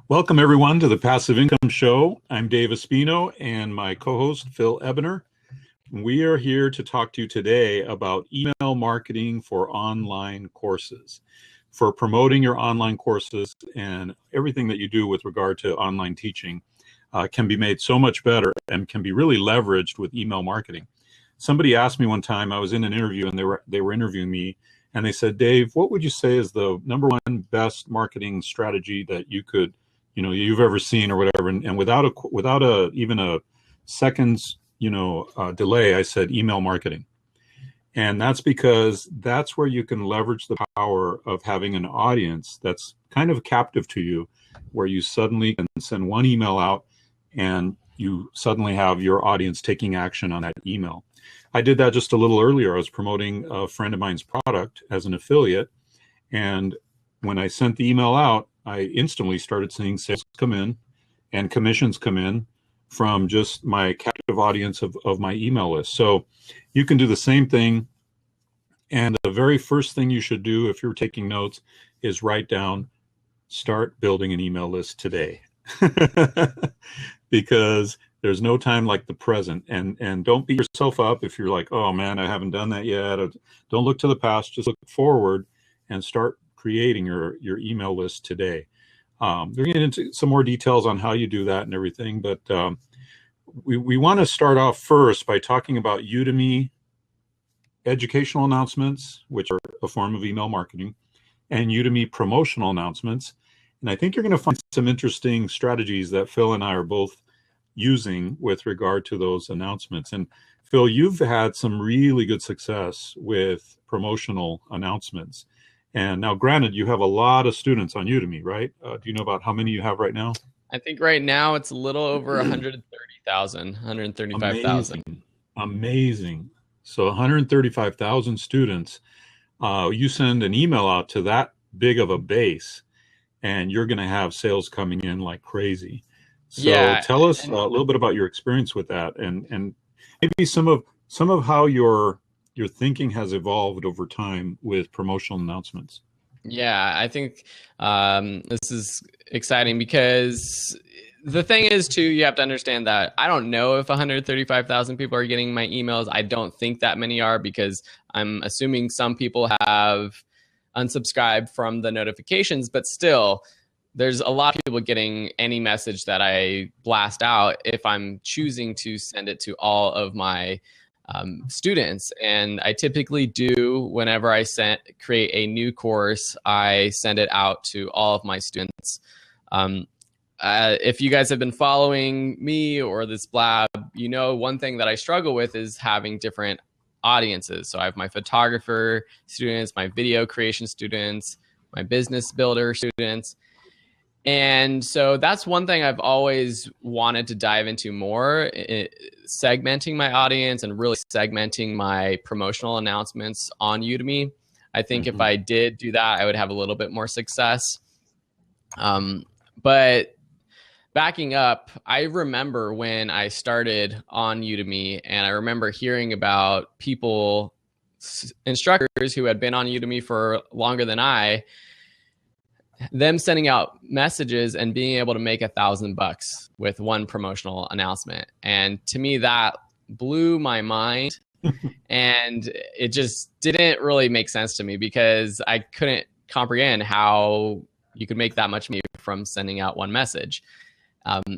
Welcome, everyone, to the Passive Income Show. I'm Dave Espino and my co-host, Phil Ebiner. We are here to talk to you today about email marketing for online courses, for promoting your online courses, and everything that you do with regard to online teaching can be made so much better and can be really leveraged with email marketing. Somebody asked me one time, I was in an interview and they were interviewing me, and they said, Dave, what would you say is the number one best marketing strategy that you've ever seen or whatever? And without even a second's delay, I said email marketing. And that's because that's where you can leverage the power of having an audience that's kind of captive to you, where you suddenly can send one email out and you suddenly have your audience taking action on that email. I did that just a little earlier. I was promoting a friend of mine's product as an affiliate. And when I sent the email out, I instantly started seeing sales come in and commissions come in from just my captive audience of my email list. So you can do the same thing. And the very first thing you should do if you're taking notes is write down, start building an email list today. Because there's no time like the present. And don't beat yourself up if you're like, oh man, I haven't done that yet. Don't look to the past, just look forward and start creating your email list today. We're going to get into some more details on how you do that and everything, but we want to start off first by talking about Udemy educational announcements, which are a form of email marketing, and Udemy promotional announcements. And I think you're going to find some interesting strategies that Phil and I are both using with regard to those announcements. And Phil, you've had some really good success with promotional announcements. And now, granted, you have a lot of students on Udemy, right? Do you know about how many you have right now? I think right now it's a little over 130,000, 135,000. Amazing. So 135,000 students. You send an email out to that big of a base, and you're going to have sales coming in like crazy. So Yeah, tell us a little bit about your experience with that, and maybe some of how your thinking has evolved over time with promotional announcements. yeah, I think this is exciting because the thing is, too, you have to understand that I don't know if 135,000 people are getting my emails. I don't think that many are, because I'm assuming some people have unsubscribed from the notifications, but still, there's a lot of people getting any message that I blast out if I'm choosing to send it to all of my students. And I typically do, whenever I create a new course, I send it out to all of my students. If you guys have been following me or this blab, you know one thing that I struggle with is having different audiences. So I have my photographer students, my video creation students, my business builder students. And so that's one thing I've always wanted to dive into more, segmenting my audience and really segmenting my promotional announcements on Udemy. I think if I did do that, I would have a little bit more success. But backing up, I remember when I started on Udemy, and I remember hearing about people, instructors who had been on Udemy for longer than them sending out messages and being able to make $1,000 with one promotional announcement. And to me, that blew my mind. And it just didn't really make sense to me, because I couldn't comprehend how you could make that much money from sending out one message.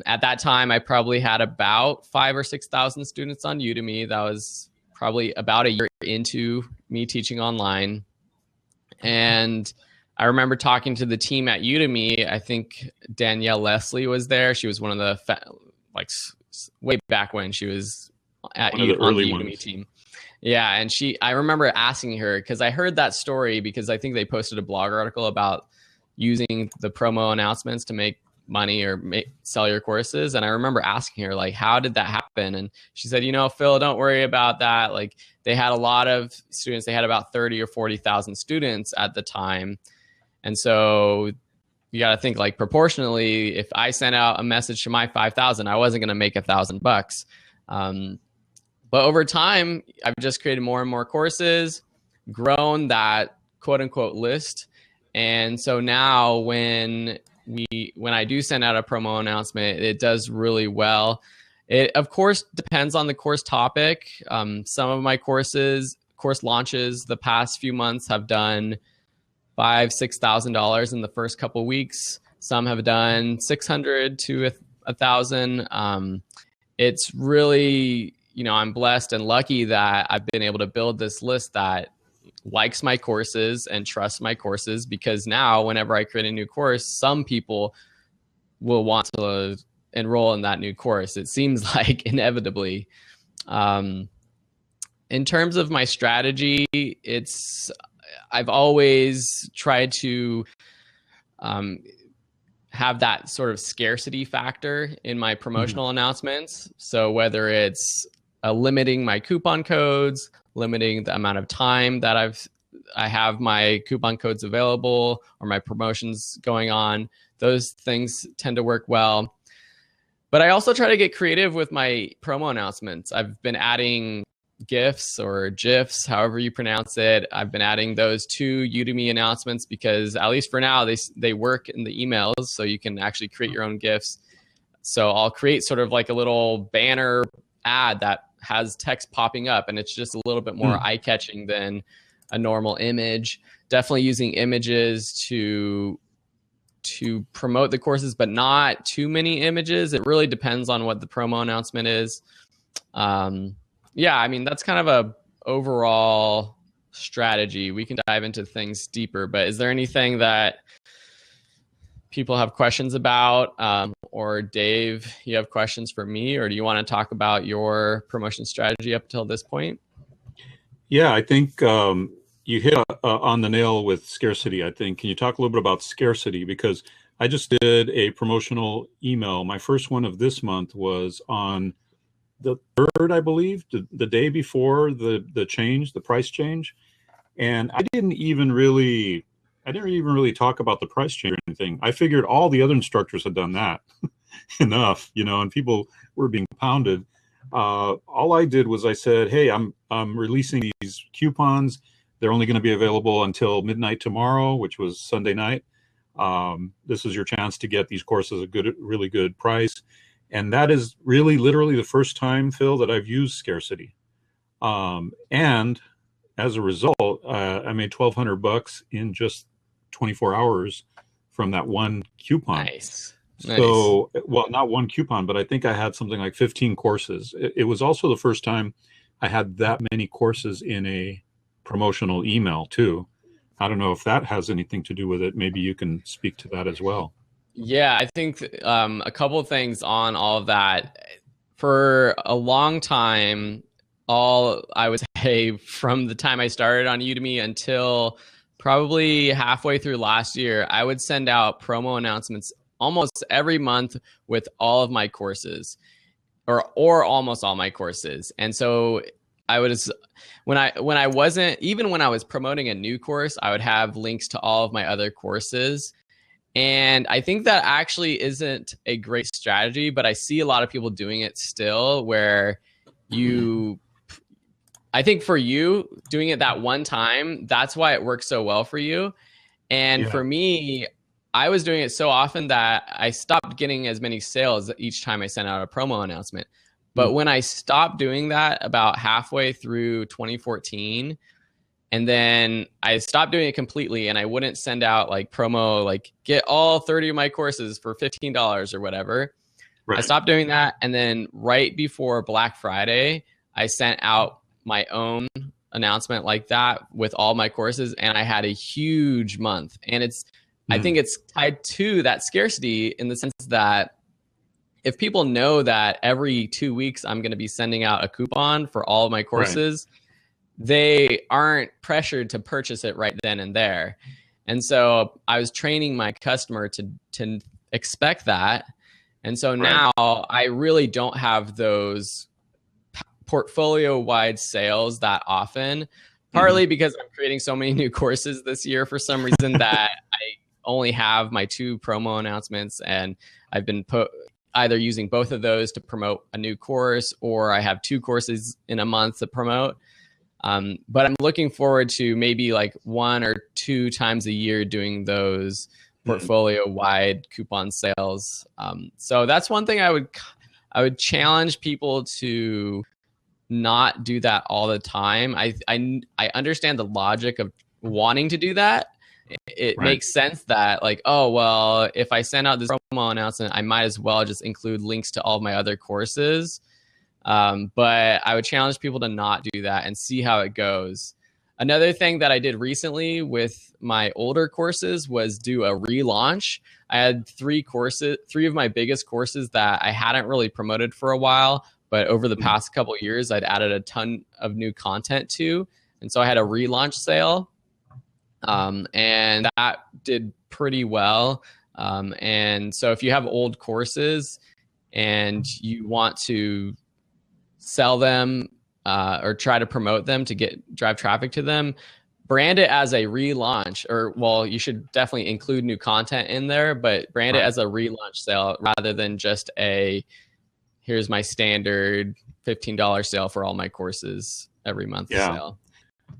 At that time, I probably had about 5,000 or 6,000 students on Udemy. That was probably about a year into me teaching online. And I remember talking to the team at Udemy. I think Danielle Leslie was there. She was one of the, way back when she was on the Udemy team. Yeah, and I remember asking her, because I heard that story because I think they posted a blog article about using the promo announcements to make money or sell your courses. And I remember asking her, like, how did that happen? And she said, Phil, don't worry about that. Like, they had a lot of students. They had about 30 or 40,000 students at the time. And so you got to think, like, proportionally, if I sent out a message to my 5,000, I wasn't going to make $1,000. But over time, I've just created more and more courses, grown that quote unquote list. And so now when when I do send out a promo announcement, it does really well. It, of course, depends on the course topic. Some of my course launches the past few months have done $5,000-$6,000 in the first couple weeks. Some have done $600 to $1,000. It's really, I'm blessed and lucky that I've been able to build this list that likes my courses and trusts my courses, because now whenever I create a new course, some people will want to enroll in that new course. It seems like inevitably. In terms of my strategy, I've always tried to have that sort of scarcity factor in my promotional announcements. So whether it's limiting my coupon codes, limiting the amount of time that I have my coupon codes available or my promotions going on, those things tend to work well. But I also try to get creative with my promo announcements. I've been adding GIFs or GIFs, however you pronounce it. I've been adding those to Udemy announcements because, at least for now, they work in the emails, so you can actually create your own GIFs. So I'll create sort of like a little banner ad that has text popping up, and it's just a little bit more eye-catching than a normal image. Definitely using images to promote the courses, but not too many images. It really depends on what the promo announcement is. Yeah, I mean, that's kind of a overall strategy. We can dive into things deeper, but is there anything that people have questions about? Or Dave, you have questions for me, or do you want to talk about your promotion strategy up until this point? Yeah, I think you hit on the nail with scarcity, I think. Can you talk a little bit about scarcity? Because I just did a promotional email. My first one of this month was on the 3rd, I believe, the day before the price change. And I didn't even really talk about the price change or anything. I figured all the other instructors had done that enough, and people were being pounded. All I did was I said, hey, I'm releasing these coupons. They're only going to be available until midnight tomorrow, which was Sunday night. This is your chance to get these courses at a really good price. And that is really literally the first time, Phil, that I've used scarcity. And as a result, I made $1,200 in just 24 hours from that one coupon. Nice. So, well, not one coupon, but I think I had something like 15 courses. It was also the first time I had that many courses in a promotional email too. I don't know if that has anything to do with it. Maybe you can speak to that as well. Yeah, I think a couple of things on all of that. For a long time, I would say from the time I started on Udemy until probably halfway through last year, I would send out promo announcements almost every month with all of my courses, or almost all my courses. And so I was when I was promoting a new course, I would have links to all of my other courses. And I think that actually isn't a great strategy, but I see a lot of people doing it still, where I think for you, doing it that one time, that's why it works so well for you. And for me, I was doing it so often that I stopped getting as many sales each time I sent out a promo announcement. But when I stopped doing that about halfway through 2014, and then I stopped doing it completely, and I wouldn't send out like promo, like get all 30 of my courses for $15 or whatever. Right. I stopped doing that. And then right before Black Friday, I sent out my own announcement like that with all my courses, and I had a huge month. And I think it's tied to that scarcity in the sense that if people know that every 2 weeks I'm going to be sending out a coupon for all of my courses, they aren't pressured to purchase it right then and there. And so I was training my customer to expect that. And so now I really don't have those portfolio-wide sales that often, partly because I'm creating so many new courses this year for some reason that I only have my 2 promo announcements, and I've been either using both of those to promote a new course, or I have 2 courses in a month to promote. But I'm looking forward to maybe like 1 or 2 times a year doing those portfolio wide coupon sales. So that's one thing I would challenge people to not do that all the time. I understand the logic of wanting to do that. It Right. makes sense that like, oh, well, if I send out this promo announcement, I might as well just include links to all of my other courses. But I would challenge people to not do that and see how it goes. Another thing that I did recently with my older courses was do a relaunch. I had three of my biggest courses that I hadn't really promoted for a while, but over the past couple of years, I'd added a ton of new content to. And so I had a relaunch sale. And that did pretty well. And so if you have old courses and you want to sell them or try to promote them to drive traffic to them, brand it as a relaunch, or well, you should definitely include new content in there, but brand it as a relaunch sale rather than just here's my standard $15 sale for all my courses every month sale.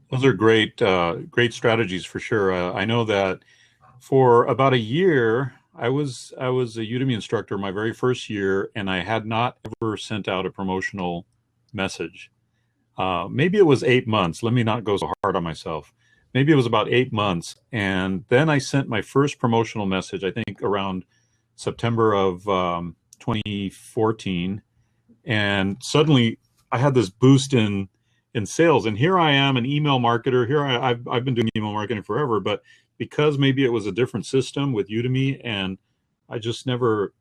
Those are great strategies for sure. I know that for about a year, I was a Udemy instructor my very first year, and I had not ever sent out a promotional message. Maybe it was 8 months. Let me not go so hard on myself. Maybe it was about 8 months. And then I sent my first promotional message, I think around September of 2014. And suddenly I had this boost in sales. And here I am, an email marketer. I've been doing email marketing forever, but because maybe it was a different system with Udemy, and I just never,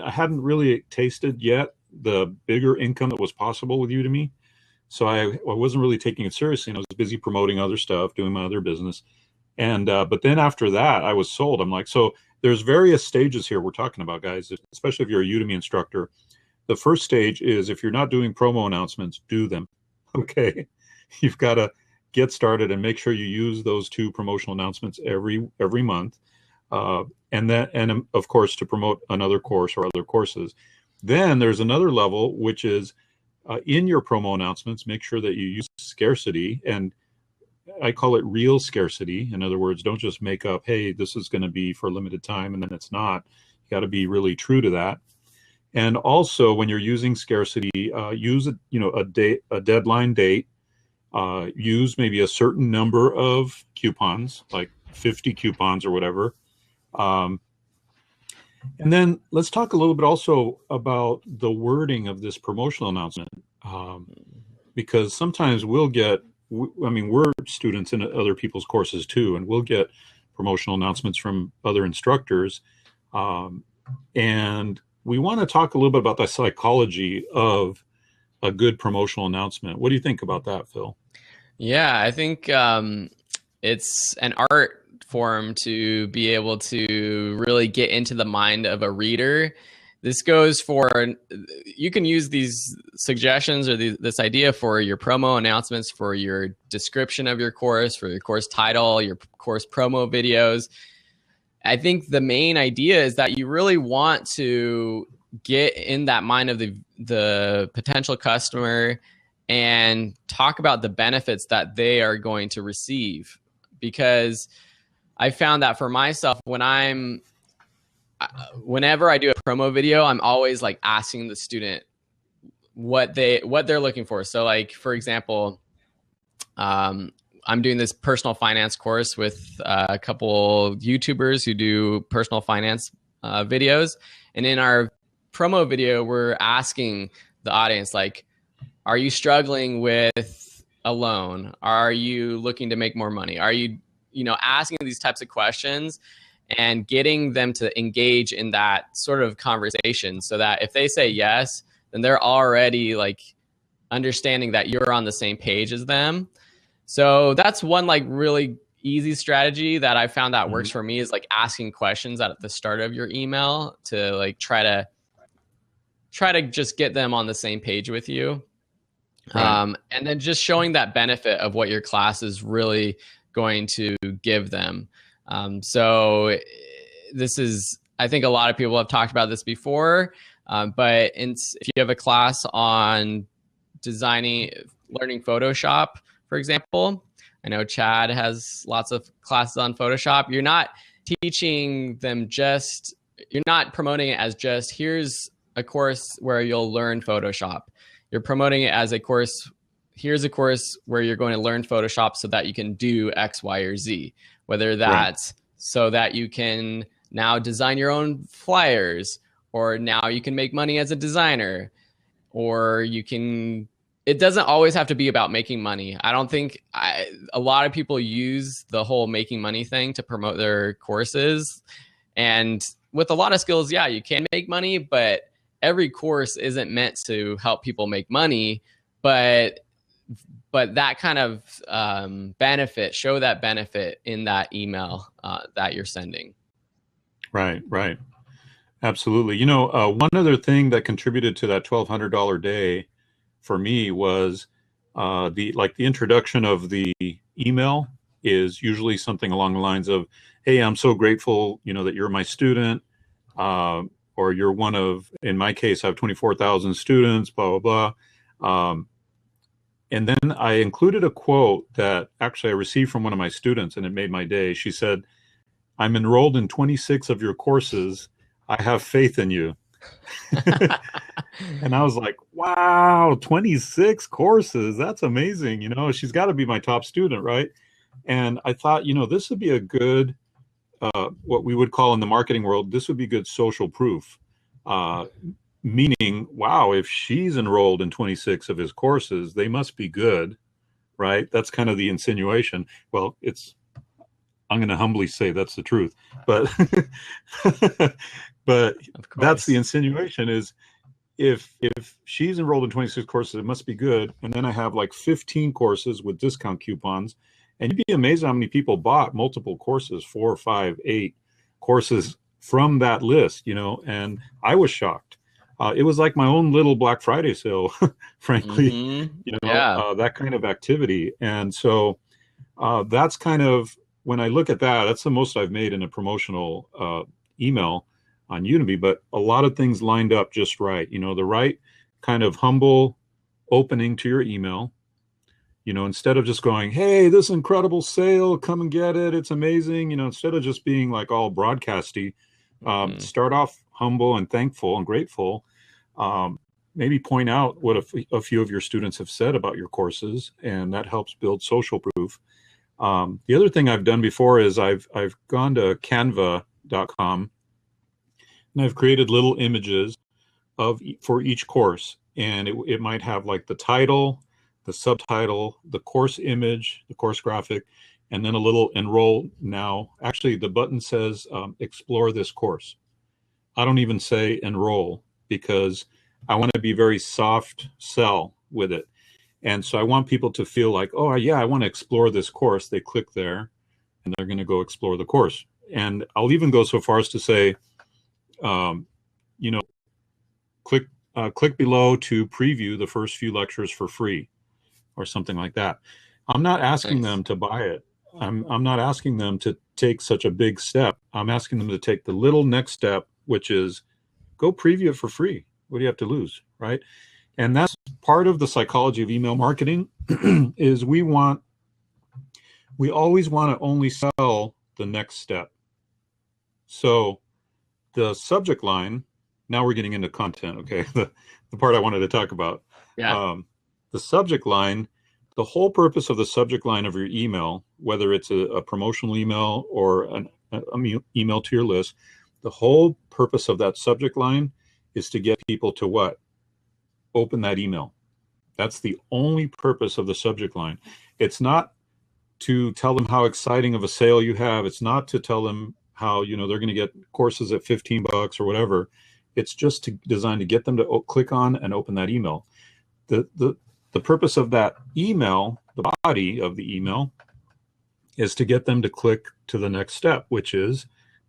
I hadn't really tasted yet the bigger income that was possible with Udemy. So I wasn't really taking it seriously, and I was busy promoting other stuff, doing my other business. And but then after that, I was sold. I'm like, so there's various stages here we're talking about, guys, especially if you're a Udemy instructor. The first stage is if you're not doing promo announcements, do them. Okay, you've got to get started and make sure you use those 2 promotional announcements every month, and of course to promote another course or other courses. Then there's another level, which is in your promo announcements, make sure that you use scarcity, and I call it real scarcity. In other words, don't just make up, hey, this is going to be for a limited time, and then it's not. You got to be really true to that. And also, when you're using scarcity, use a deadline date. Use maybe a certain number of coupons, like 50 coupons or whatever. And then let's talk a little bit also about the wording of this promotional announcement, because sometimes we're students in other people's courses too, and we'll get promotional announcements from other instructors, and we want to talk a little bit about the psychology of a good promotional announcement. What do you think about that, Phil? Yeah, I think it's an art form to be able to really get into the mind of a reader. This goes for, you can use these suggestions or this idea for your promo announcements, for your description of your course, for your course title, your course promo videos. I think the main idea is that you really want to get in that mind of the potential customer and talk about the benefits that they are going to receive. Because I found that for myself, whenever I do a promo video, I'm always like asking the student what they're looking for. So like, for example, I'm doing this personal finance course with a couple YouTubers who do personal finance videos. And in our promo video, we're asking the audience, like, are you struggling with a loan? Are you looking to make more money? Are you, asking these types of questions and getting them to engage in that sort of conversation, so that if they say yes, then they're already like understanding that you're on the same page as them. So that's one like really easy strategy that I found that works for me, is like asking questions at the start of your email to like try to just get them on the same page with you. Right. And then just showing that benefit of what your class is really going to give them. So this is, I think a lot of people have talked about this before, but if you have a class on learning Photoshop, for example, I know Chad has lots of classes on Photoshop. You're not teaching them you're not promoting it as just, here's a course where you'll learn Photoshop. You're promoting it as a course. Here's a course where you're going to learn Photoshop so that you can do X, Y, or Z, whether that's so that you can now design your own flyers, or now you can make money as a designer, or it doesn't always have to be about making money. I don't think a lot of people use the whole making money thing to promote their courses. And with a lot of skills, yeah, you can make money, but every course isn't meant to help people make money. But that kind of show that benefit in that email that you're sending. Right. Absolutely. One other thing that contributed to that $1,200 day for me was the introduction of the email is usually something along the lines of, hey, I'm so grateful, that you're my student, or you're one of, in my case, I have 24,000 students, blah, blah, blah. And then I included a quote that actually I received from one of my students, and it made my day. She said, I'm enrolled in 26 of your courses. I have faith in you. And I was like, wow, 26 courses. That's amazing. She's got to be my top student, right? And I thought, this would be a good, what we would call in the marketing world, this would be good social proof. Meaning, wow, if she's enrolled in 26 of his courses, they must be good, right? That's kind of the insinuation. Well, I'm going to humbly say that's the truth, but that's the insinuation is if she's enrolled in 26 courses, it must be good. And then I have like 15 courses with discount coupons, and you'd be amazed how many people bought multiple courses, 4, 5, 8 courses from that list, and I was shocked. It was like my own little Black Friday sale, frankly, that kind of activity. And so that's kind of, when I look at that, that's the most I've made in a promotional email on Udemy, but a lot of things lined up just right. The right kind of humble opening to your email, instead of just going, hey, this incredible sale, come and get it, it's amazing. Instead of just being like all broadcasty, start off humble and thankful and grateful. Maybe point out what a few of your students have said about your courses, and that helps build social proof. The other thing I've done before is I've gone to canva.com and I've created little images for each course, and it might have like the title, the subtitle, the course image, the course graphic, and then a little enroll now. Actually, the button says explore this course. I don't even say enroll because I want to be very soft sell with it. And so I want people to feel like, oh, yeah, I want to explore this course. They click there and they're going to go explore the course. And I'll even go so far as to say, click below to preview the first few lectures for free or something like that. I'm not asking them to buy it. I'm not asking them to take such a big step. I'm asking them to take the little next step, which is go preview it for free. What do you have to lose, right? And that's part of the psychology of email marketing is we always want to only sell the next step. So the subject line, now we're getting into content, okay? The part I wanted to talk about. Yeah. The subject line, the whole purpose of the subject line of your email, whether it's a promotional email or an email to your list, the whole purpose of that subject line is to get people to what? Open that email. That's the only purpose of the subject line. It's not to tell them how exciting of a sale you have. It's not to tell them how, they're going to get courses at $15 or whatever. It's just designed to get them to click on and open that email. The purpose of that email, the body of the email, is to get them to click to the next step, which is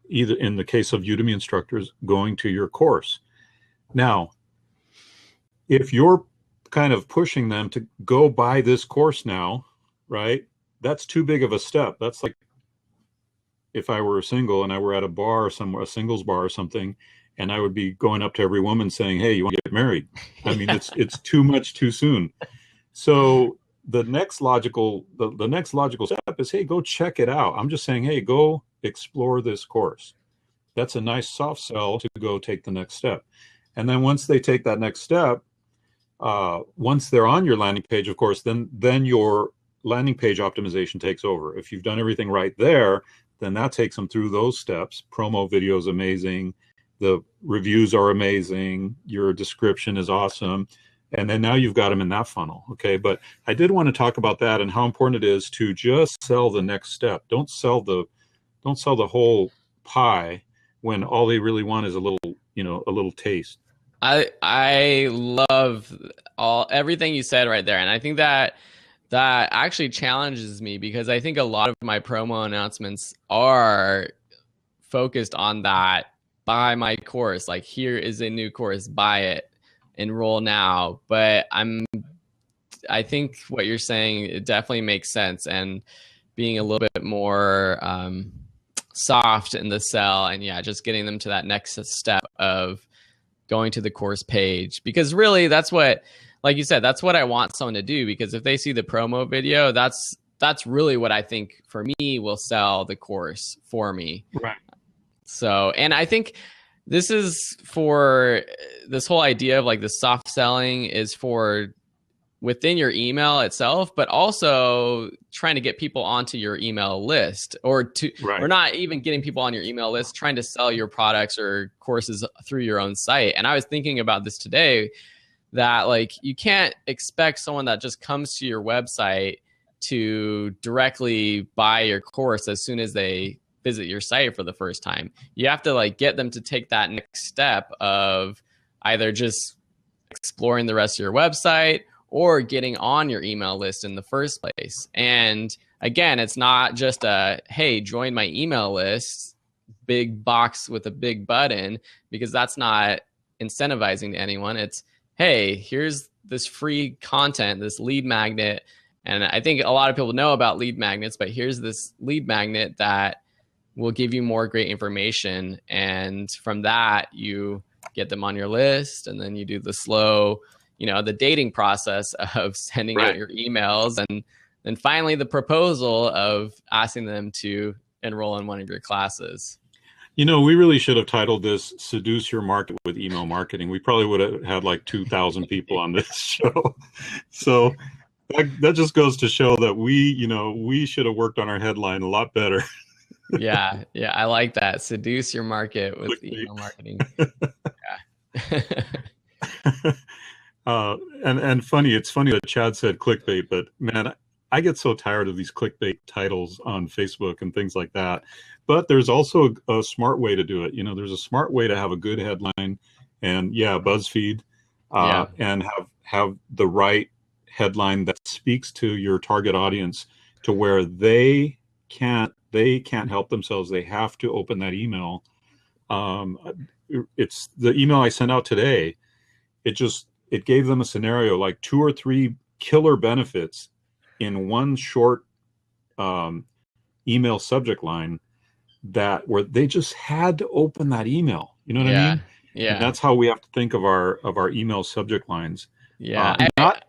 either, in the case of Udemy instructors, going to your course. Now, if you're kind of pushing them to go buy this course now, right? That's too big of a step. That's like if I were single and I were at a bar or somewhere, a singles bar or something, and I would be going up to every woman saying, hey, you want to get married? I mean, it's too much too soon. So the next logical step is, hey, go check it out. I'm just saying, hey, go explore this course. That's a nice soft sell to go take the next step. And then once they take that next step, once they're on your landing page, of course, then your landing page optimization takes over. If you've done everything right there, then that takes them through those steps. Promo video is amazing. The reviews are amazing. Your description is awesome. And then now you've got them in that funnel. Okay. But I did want to talk about that and how important it is to just sell the next step. Don't sell the whole pie when all they really want is a little taste. I love everything you said right there. And I think that actually challenges me, because I think a lot of my promo announcements are focused on that. Buy my course. Like, here is a new course, buy it, enroll now. But I think what you're saying, it definitely makes sense. And being a little bit more soft in the sell, and just getting them to that next step of going to the course page, because really that's what, like you said, that's what I want someone to do. Because if they see the promo video, that's really what I think for me will sell the course for me. Right. So, and I think this is for this whole idea of like the soft selling is for within your email itself, but also trying to get people onto your email list, or not even getting people on your email list, trying to sell your products or courses through your own site. And I was thinking about this today, that like you can't expect someone that just comes to your website to directly buy your course as soon as they visit your site for the first time. You have to like get them to take that next step of either just exploring the rest of your website or getting on your email list in the first place. And again, it's not just a, hey, join my email list, big box with a big button, because that's not incentivizing to anyone. It's, hey, here's this free content, this lead magnet. And I think a lot of people know about lead magnets, but here's this lead magnet that will give you more great information. And from that, you get them on your list, and then you do the slow, the dating process of sending out your emails, and then finally the proposal of asking them to enroll in one of your classes. We really should have titled this "Seduce Your Market with Email Marketing." We probably would have had like 2,000 people on this show. So that just goes to show that we should have worked on our headline a lot better. Yeah, I like that. Seduce your market with email marketing. Yeah. And it's funny that Chad said clickbait, but man, I get so tired of these clickbait titles on Facebook and things like that. But there's also a smart way to do it. There's a smart way to have a good headline, and BuzzFeed, and have the right headline that speaks to your target audience, to where they can't help themselves. They have to open that email. It's the email I sent out today. It gave them a scenario, like 2 or 3 killer benefits in one short email subject line, where they just had to open that email. You know what I mean? Yeah. And that's how we have to think of our email subject lines. Yeah. Not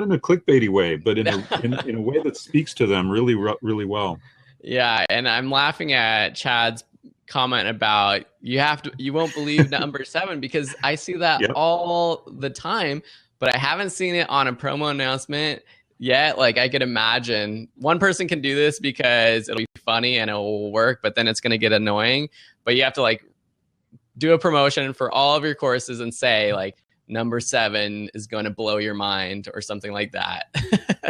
in a clickbaity way, but in a way that speaks to them really, really well. Yeah. And I'm laughing at Chad's comment about you won't believe number 7, because I see that all the time, but I haven't seen it on a promo announcement yet. Like, I could imagine one person can do this because it'll be funny and it will work, but then it's going to get annoying. But you have to like do a promotion for all of your courses and say like, number 7 is going to blow your mind, or something like that.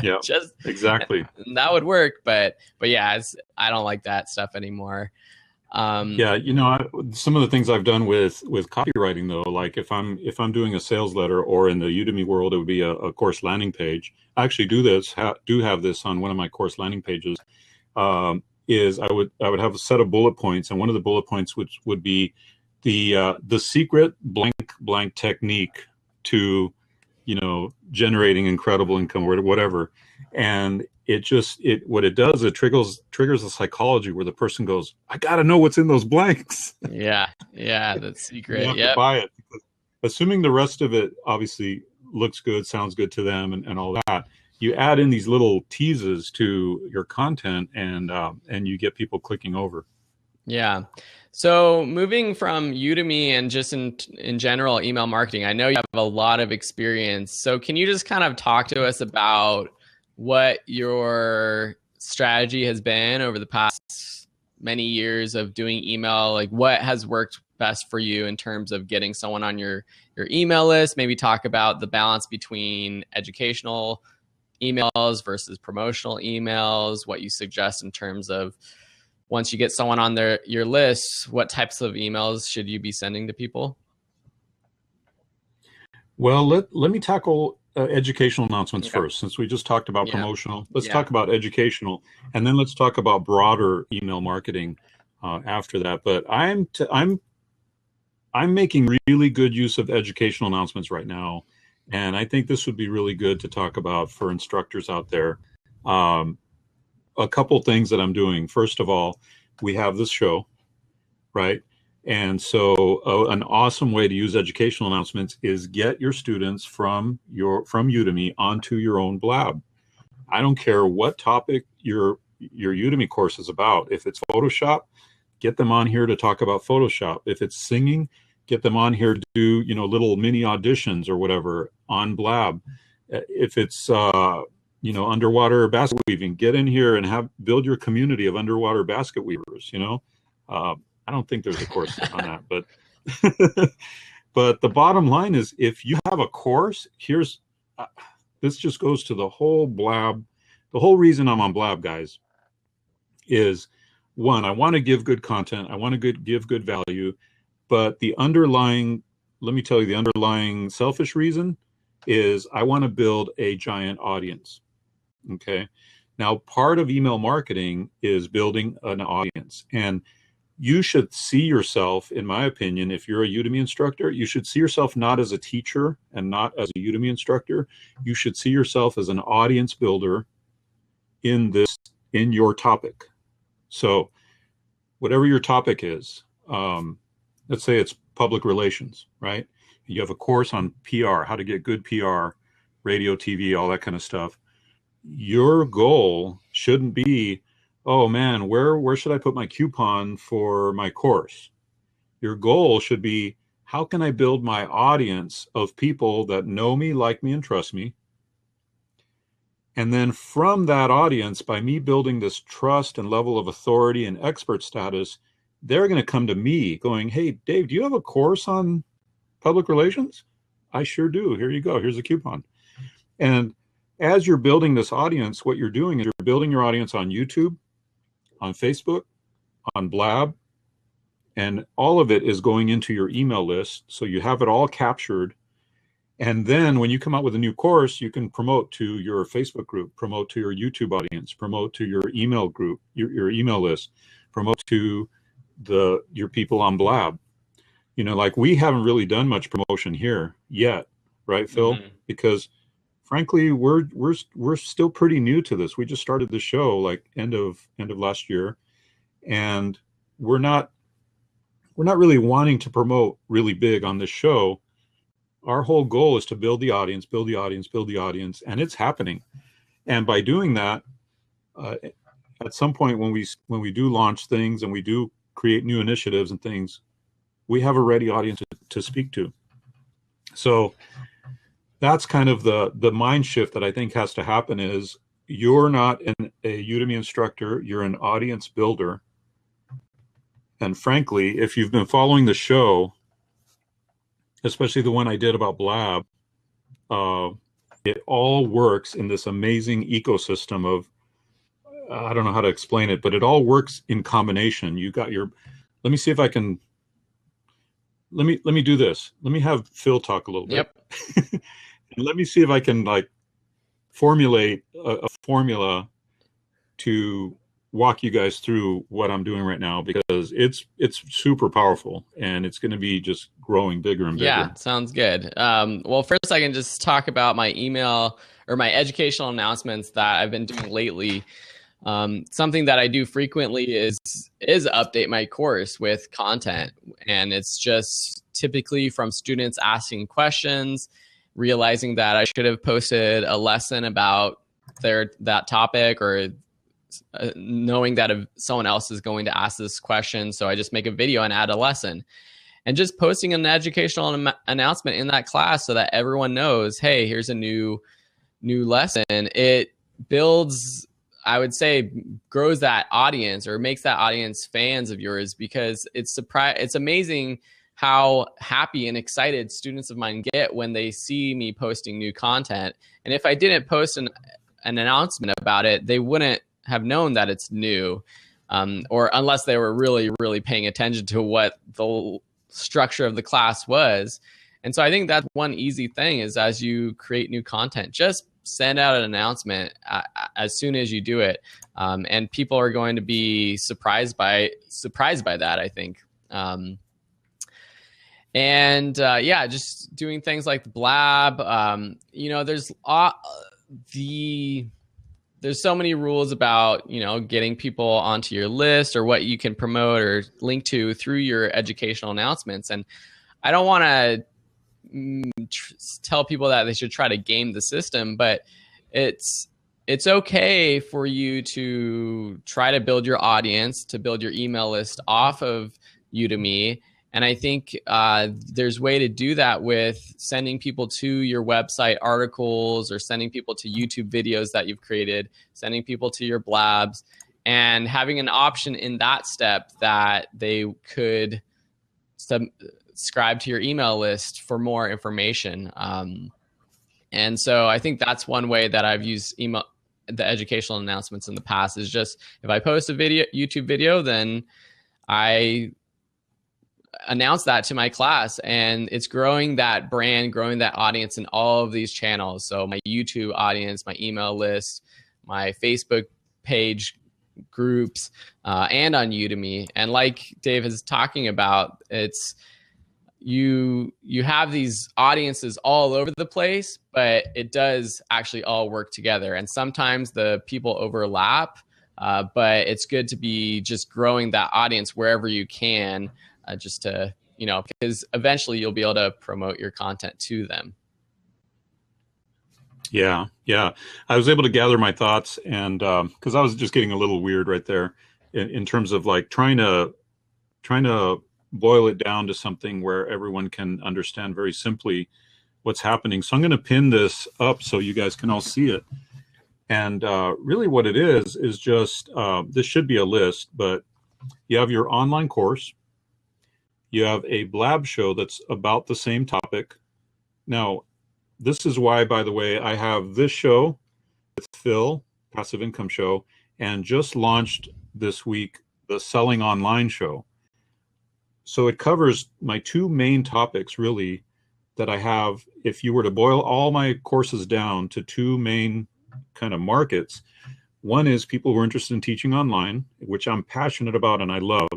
Yeah, just exactly. That would work. But yeah, I don't like that stuff anymore. Some of the things I've done with copywriting, though, like if I'm doing a sales letter, or in the Udemy world, it would be a course landing page. I actually do have this on one of my course landing pages. Is I would have a set of bullet points, and one of the bullet points would be the secret blank technique to generating incredible income, or whatever. And what it does, it triggers the psychology where the person goes, I got to know what's in those blanks. Yeah, that's secret. You have to buy it, because assuming the rest of it obviously looks good, sounds good to them, and all that. You add in these little teases to your content, and you get people clicking over. Yeah. So moving from Udemy and just in general email marketing, I know you have a lot of experience. So can you just kind of talk to us about what your strategy has been over the past many years of doing email? Like what has worked best for you in terms of getting someone on your email list? Maybe talk about the balance between educational emails versus promotional emails, what you suggest in terms of once you get someone on your list, what types of emails should you be sending to people? Well, let me tackle educational announcements Okay. first, since we just talked about Yeah. promotional. Let's Yeah. talk about educational, and then let's talk about broader email marketing after that. But I'm making really good use of educational announcements right now, and I think this would be really good to talk about for instructors out there. Um, a couple things that I'm doing. First of all, we have this show, right? And so an awesome way to use educational announcements is get your students from Udemy onto your own blab. I don't care what topic your Udemy course is about. If it's Photoshop, get them on here to talk about Photoshop. If it's singing, get them on here to do, little mini auditions or whatever on blab. If it's underwater basket weaving, get in here and build your community of underwater basket weavers. I don't think there's a course on that, but but the bottom line is, if you have a course, this just goes to the whole blab. The whole reason I'm on blab, guys, is one, I want to give good content. I want to give good value, but let me tell you, the underlying selfish reason is I want to build a giant audience. Okay. Now, part of email marketing is building an audience, and you should see yourself, in my opinion, if you're a Udemy instructor, you should see yourself not as a teacher and not as a Udemy instructor. You should see yourself as an audience builder in your topic. So whatever your topic is, let's say it's public relations, right? You have a course on PR, how to get good PR, radio, TV, all that kind of stuff. Your goal shouldn't be, oh man, where should I put my coupon for my course? Your goal should be, how can I build my audience of people that know me, like me, and trust me? And then from that audience, by me building this trust and level of authority and expert status, they're going to come to me going, hey, Dave, do you have a course on public relations? I sure do. Here you go. Here's a coupon. And as you're building this audience, what you're doing is you're building your audience on YouTube, on Facebook, on Blab, and all of it is going into your email list. So you have it all captured. And then when you come out with a new course, you can promote to your Facebook group, promote to your YouTube audience, promote to your email group, your email list, promote to your people on Blab. Like, we haven't really done much promotion here yet, right, Phil? Mm-hmm. Because frankly, we're still pretty new to this. We just started the show like end of last year, and we're not really wanting to promote really big on this show. Our whole goal is to build the audience, and it's happening. And by doing that, at some point when we do launch things and we do create new initiatives and things, we have a ready audience to speak to. So that's kind of the mind shift that I think has to happen. Is you're not a Udemy instructor, you're an audience builder. And frankly, if you've been following the show, especially the one I did about Blab, it all works in this amazing ecosystem of, I don't know how to explain it, but it all works in combination. You got let me see if I can, let me do this. Let me have Phil talk a little bit. Yep. And let me see if I can formulate a formula to walk you guys through what I'm doing right now, because it's super powerful, and it's going to be just growing bigger and bigger. Yeah, sounds good. Well, first I can just talk about my email or my educational announcements that I've been doing lately. Something that I do frequently is update my course with content, and it's just typically from students asking questions, realizing that I should have posted a lesson about that topic, or knowing that if someone else is going to ask this question, so I just make a video and add a lesson. And just posting an educational announcement in that class so that everyone knows, hey, here's a new lesson. It builds, I would say, grows that audience or makes that audience fans of yours, because it's amazing how happy and excited students of mine get when they see me posting new content. And if I didn't post an announcement about it, they wouldn't have known that it's new, or unless they were really, really paying attention to what the structure of the class was. And so I think that's one easy thing is, as you create new content, just send out an announcement as soon as you do it. And people are going to be surprised by that, I think. Just doing things like the blab. There's so many rules about, getting people onto your list or what you can promote or link to through your educational announcements. And I don't want to tell people that they should try to game the system, but it's okay for you to try to build your audience, to build your email list off of Udemy. And I think there's a way to do that with sending people to your website articles, or sending people to YouTube videos that you've created, sending people to your blabs, and having an option in that step that they could subscribe to your email list for more information. And so I think that's one way that I've used the educational announcements in the past, is just if I post a YouTube video, then I announce that to my class, and it's growing that brand, growing that audience in all of these channels. So my YouTube audience, my email list, my Facebook page, groups, and on Udemy. And like Dave is talking about, it's you have these audiences all over the place, but it does actually all work together. And sometimes the people overlap, but it's good to be just growing that audience wherever you can, just to, because eventually you'll be able to promote your content to them. Yeah. I was able to gather my thoughts, and because I was just getting a little weird right there in terms of like trying to boil it down to something where everyone can understand very simply what's happening. So I'm going to pin this up so you guys can all see it. And really what it is just, this should be a list, but you have your online course. You have a blab show that's about the same topic. Now, this is why, by the way, I have this show with Phil, Passive Income Show, and just launched this week the Selling Online show. So it covers my two main topics, really, that I have. If you were to boil all my courses down to two main kind of markets, one is people who are interested in teaching online, which I'm passionate about and I love.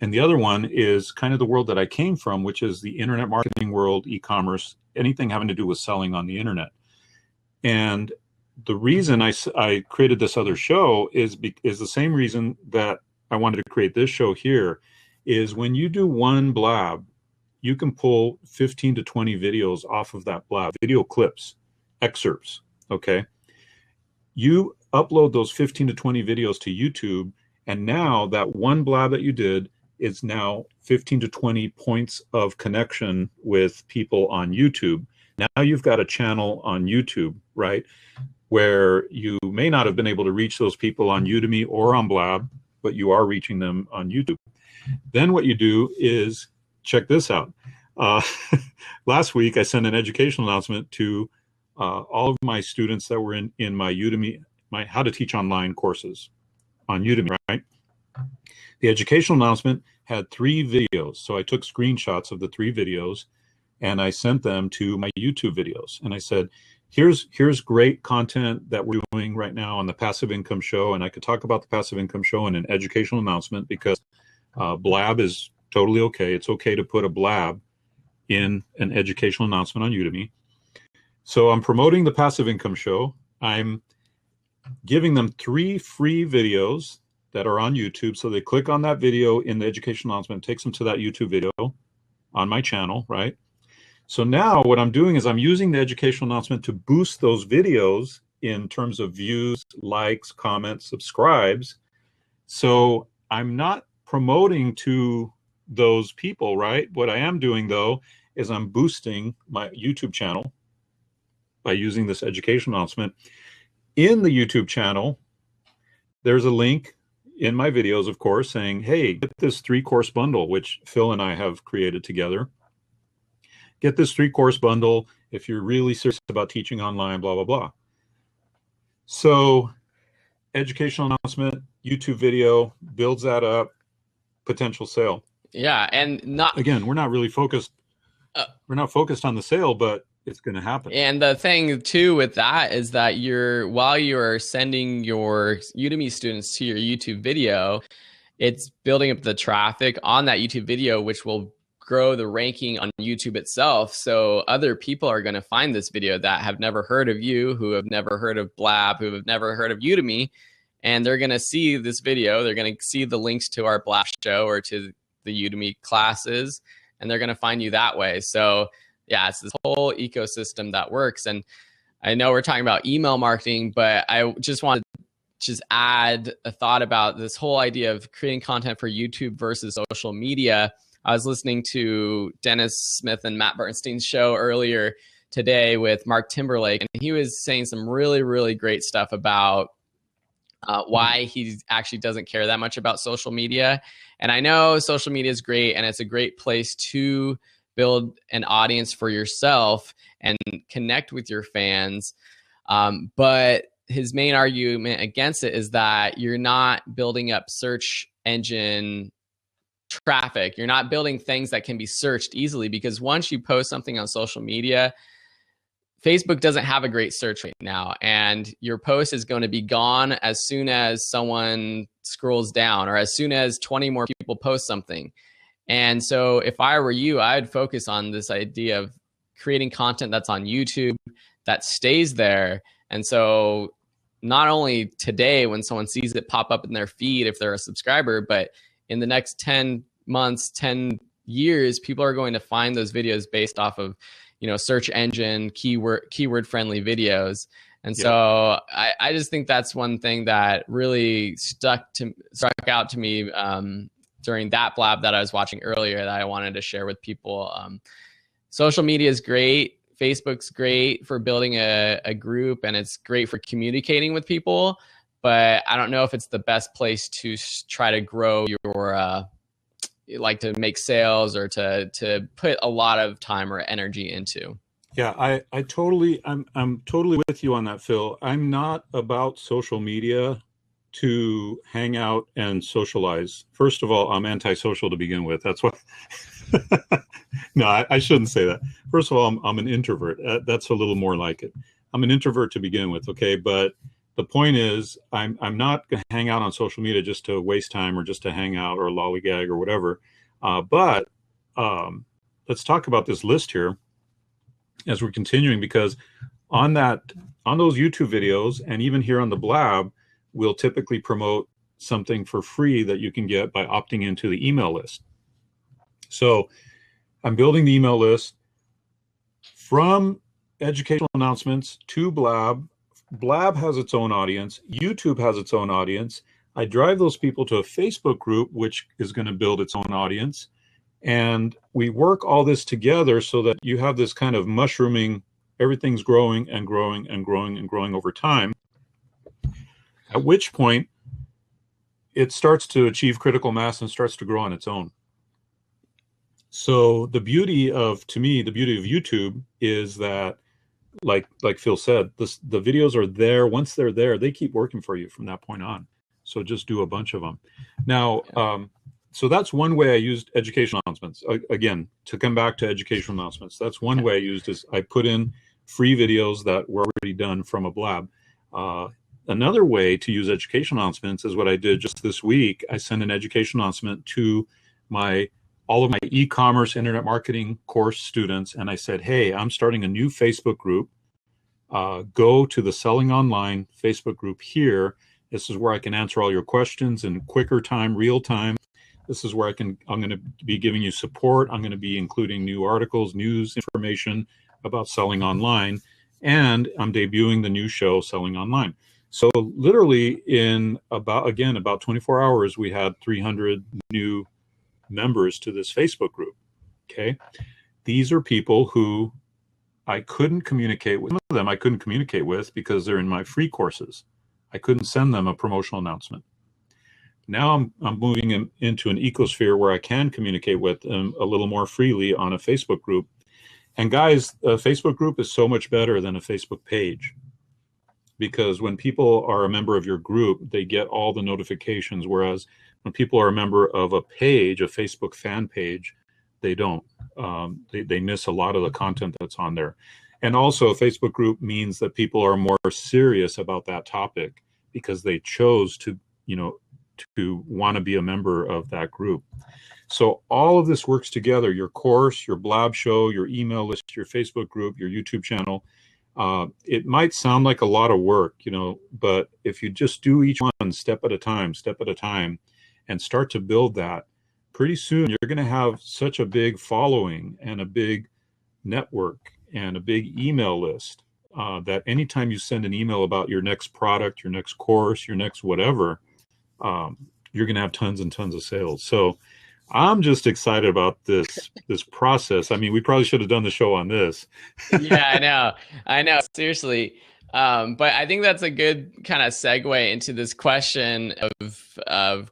And the other one is kind of the world that I came from, which is the internet marketing world, e-commerce, anything having to do with selling on the internet. And the reason I created this other show is the same reason that I wanted to create this show here, is when you do one blab, you can pull 15 to 20 videos off of that blab, video clips, excerpts, okay? You upload those 15 to 20 videos to YouTube, and now that one blab that you did is now 15 to 20 points of connection with people on YouTube. Now you've got a channel on YouTube, right, where you may not have been able to reach those people on Udemy or on Blab, but you are reaching them on YouTube. Then what you do is, check this out. Last week, I sent an educational announcement to all of my students that were in my Udemy, my How to Teach Online courses on Udemy, right? The educational announcement had 3 videos. So I took screenshots of the 3 videos and I sent them to my YouTube videos. And I said, here's great content that we're doing right now on the Passive Income Show. And I could talk about the Passive Income Show in an educational announcement, because Blab is totally okay. It's okay to put a blab in an educational announcement on Udemy. So I'm promoting the Passive Income Show. I'm giving them 3 free videos that are on YouTube. So they click on that video in the educational announcement, takes them to that YouTube video on my channel, right? So now what I'm doing is I'm using the educational announcement to boost those videos in terms of views, likes, comments, subscribes. So I'm not promoting to those people, right? What I am doing, though, is I'm boosting my YouTube channel by using this education announcement. In the YouTube channel, there's a link in my videos, of course, saying, hey, get this 3-course bundle, which Phil and I have created together. Get this 3-course bundle if you're really serious about teaching online, blah, blah, blah. So educational announcement, YouTube video, builds that up, potential sale. Yeah, and again, we're not really focused. We're not focused on the sale, but it's going to happen. And the thing too with that is that while you're sending your Udemy students to your YouTube video, it's building up the traffic on that YouTube video, which will grow the ranking on YouTube itself. So other people are going to find this video that have never heard of you, who have never heard of Blab, who have never heard of Udemy, and they're going to see this video. They're going to see the links to our Blab show or to the Udemy classes, and they're going to find you that way. So yeah, it's this whole ecosystem that works. And I know we're talking about email marketing, but I just wanted to add a thought about this whole idea of creating content for YouTube versus social media. I was listening to Dennis Smith and Matt Bernstein's show earlier today with Mark Timberlake, and he was saying some really, really great stuff about why he actually doesn't care that much about social media. And I know social media is great, and it's a great place to build an audience for yourself and connect with your fans. But his main argument against it is that you're not building up search engine traffic. You're not building things that can be searched easily, because once you post something on social media, Facebook doesn't have a great search right now, and your post is going to be gone as soon as someone scrolls down or as soon as 20 more people post something. And so if I were you, I'd focus on this idea of creating content that's on YouTube that stays there. And so not only today when someone sees it pop up in their feed if they're a subscriber, but in the next 10 months, 10 years, people are going to find those videos based off of, search engine, keyword friendly videos. And so I just think that's one thing that really stuck out to me during that blab that I was watching earlier that I wanted to share with people. Social media is great. Facebook's great for building a group, and it's great for communicating with people. But I don't know if it's the best place to try to grow your, like to make sales or to put a lot of time or energy into. Yeah, I'm totally with you on that, Phil. I'm not about social media to hang out and socialize. First of all, I'm antisocial to begin with. That's what. No, I shouldn't say that. First of all, I'm an introvert. That's a little more like it. I'm an introvert to begin with, okay? But the point is, I'm not going to hang out on social media just to waste time or just to hang out or lollygag or whatever. But let's talk about this list here as we're continuing, because on those YouTube videos and even here on the Blab, we'll typically promote something for free that you can get by opting into the email list. So I'm building the email list from educational announcements to Blab. Blab has its own audience. YouTube has its own audience. I drive those people to a Facebook group, which is going to build its own audience. And we work all this together so that you have this kind of mushrooming, everything's growing and growing and growing and growing over time. At which point it starts to achieve critical mass and starts to grow on its own. So the beauty of YouTube is that, like Phil said, the videos are there. Once they're there, they keep working for you from that point on. So just do a bunch of them. Now, so that's one way I used educational announcements. Again, to come back to educational announcements, that's one way I used is I put in free videos that were already done from a Blab. Another way to use educational announcements is what I did just this week. I sent an education announcement to all of my e-commerce internet marketing course students, and I said, hey, I'm starting a new Facebook group. Go to the Selling Online Facebook group here. This is where I can answer all your questions in quicker time, real time. This is where I'm going to be giving you support. I'm going to be including new articles, news information about selling online. And I'm debuting the new show, Selling Online. So literally in about 24 hours, we had 300 new members to this Facebook group. Okay. These are people who I couldn't communicate with. Some of them I couldn't communicate with because they're in my free courses. I couldn't send them a promotional announcement. Now I'm moving into an ecosphere where I can communicate with them a little more freely on a Facebook group. And guys, a Facebook group is so much better than a Facebook page, because when people are a member of your group, they get all the notifications. Whereas when people are a member of a page, a Facebook fan page, they don't. They miss a lot of the content that's on there. And also a Facebook group means that people are more serious about that topic because they chose to want to be a member of that group. So all of this works together: your course, your blab show, your email list, your Facebook group, your YouTube channel. It might sound like a lot of work, but if you just do each one step at a time, and start to build that, pretty soon you're going to have such a big following and a big network and a big email list that anytime you send an email about your next product, your next course, your next whatever, you're going to have tons and tons of sales. So I'm just excited about this process. I mean, we probably should have done the show on this. Yeah, I know. Seriously. But I think that's a good kind of segue into this question of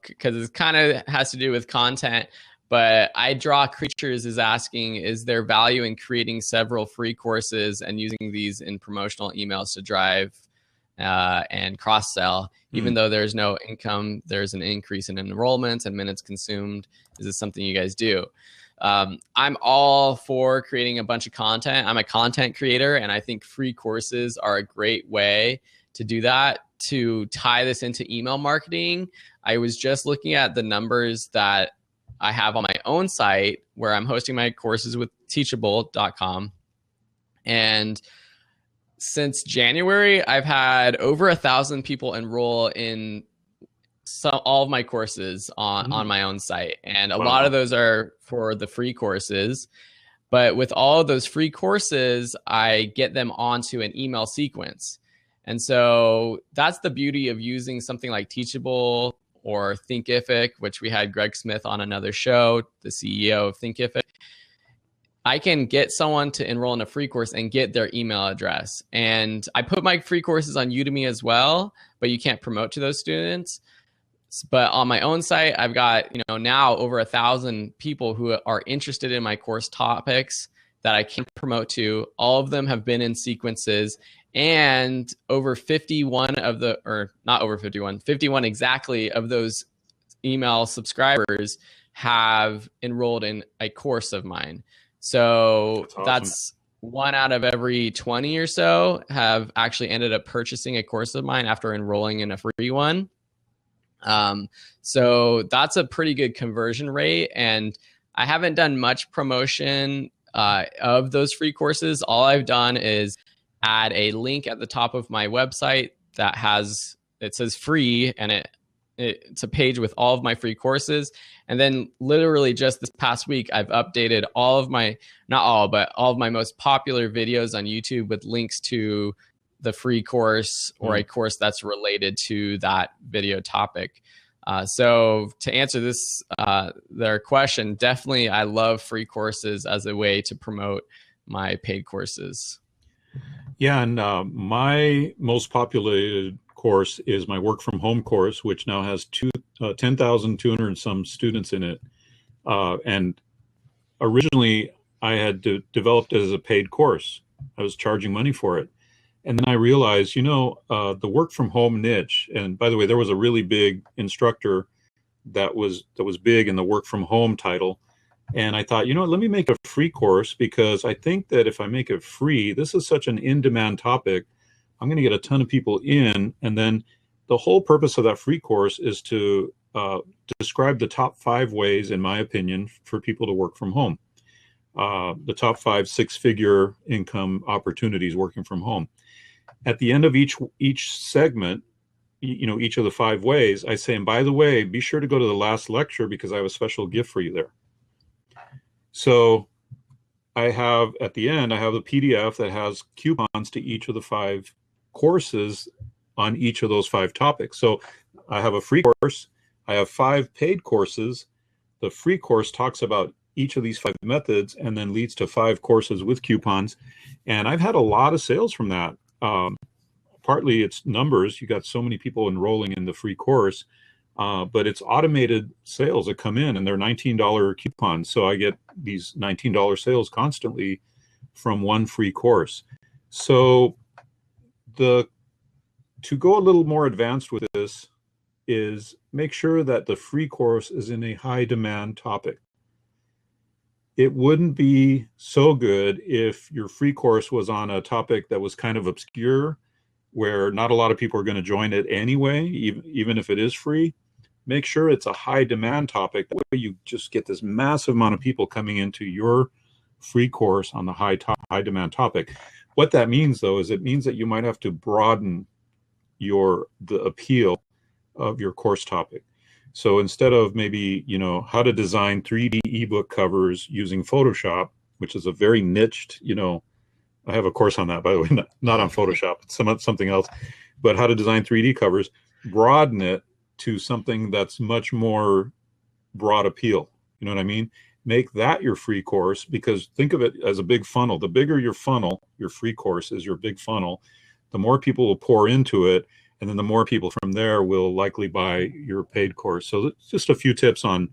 because it kind of has to do with content. But I Draw Creatures is asking, is there value in creating several free courses and using these in promotional emails to drive and cross-sell? Even though there's no income, there's an increase in enrollments and minutes consumed. Is this something you guys do? I'm all for creating a bunch of content. I'm a content creator, and I think free courses are a great way to do that. To tie this into email marketing, I was just looking at the numbers that I have on my own site where I'm hosting my courses with teachable.com. And since January, I've had over 1,000 people enroll in all of my courses on my own site. And a lot of those are for the free courses. But with all of those free courses, I get them onto an email sequence. And so that's the beauty of using something like Teachable or Thinkific, which we had Greg Smith on another show, the CEO of Thinkific. I can get someone to enroll in a free course and get their email address. And I put my free courses on Udemy as well, but you can't promote to those students. But on my own site, I've got, now over 1,000 people who are interested in my course topics that I can promote to. All of them have been in sequences, and over 51 exactly of those email subscribers have enrolled in a course of mine. So that's 1 out of every 20 or so have actually ended up purchasing a course of mine after enrolling in a free one. So that's a pretty good conversion rate. And I haven't done much promotion of those free courses. All I've done is add a link at the top of my website that it says free, and it's a page with all of my free courses. And then literally just this past week, I've updated all of my most popular videos on YouTube with links to the free course or a course that's related to that video topic. So to answer their question, definitely I love free courses as a way to promote my paid courses. Yeah, and my most populated course is my work from home course, which now has 10,200 and some students in it. And originally I had developed it as a paid course. I was charging money for it. And then I realized, the work from home niche, and by the way, there was a really big instructor that was big in the work from home title. And I thought, let me make a free course, because I think that if I make it free, this is such an in-demand topic, I'm going to get a ton of people in. And then the whole purpose of that free course is to describe the top 5 ways, in my opinion, for people to work from home. The top 5 6-figure income opportunities working from home. At the end of each segment, each of the 5 ways, I say, and by the way, be sure to go to the last lecture because I have a special gift for you there. So I have at the end, I have a PDF that has coupons to each of the 5 courses on each of those 5 topics. So I have a free course, I have 5 paid courses. The free course talks about each of these 5 methods and then leads to 5 courses with coupons. And I've had a lot of sales from that. Partly it's numbers. You got so many people enrolling in the free course, but it's automated sales that come in and they're $19 coupons. So I get these $19 sales constantly from one free course. So to go a little more advanced with this is make sure that the free course is in a high demand topic. It wouldn't be so good if your free course was on a topic that was kind of obscure, where not a lot of people are going to join it anyway, even if it is free. Make sure it's a high demand topic. That way you just get this massive amount of people coming into your free course on the high demand topic. What that means, though, is it means that you might have to broaden the appeal of your course topic. So instead of maybe, how to design 3D ebook covers using Photoshop, which is a very niched, I have a course on that, by the way, not on Photoshop, it's something else, but how to design 3D covers, broaden it to something that's much more broad appeal. You know what I mean? Make that your free course, because think of it as a big funnel. The bigger your funnel, your free course is your big funnel, the more people will pour into it. And then the more people from there will likely buy your paid course. So just a few tips on,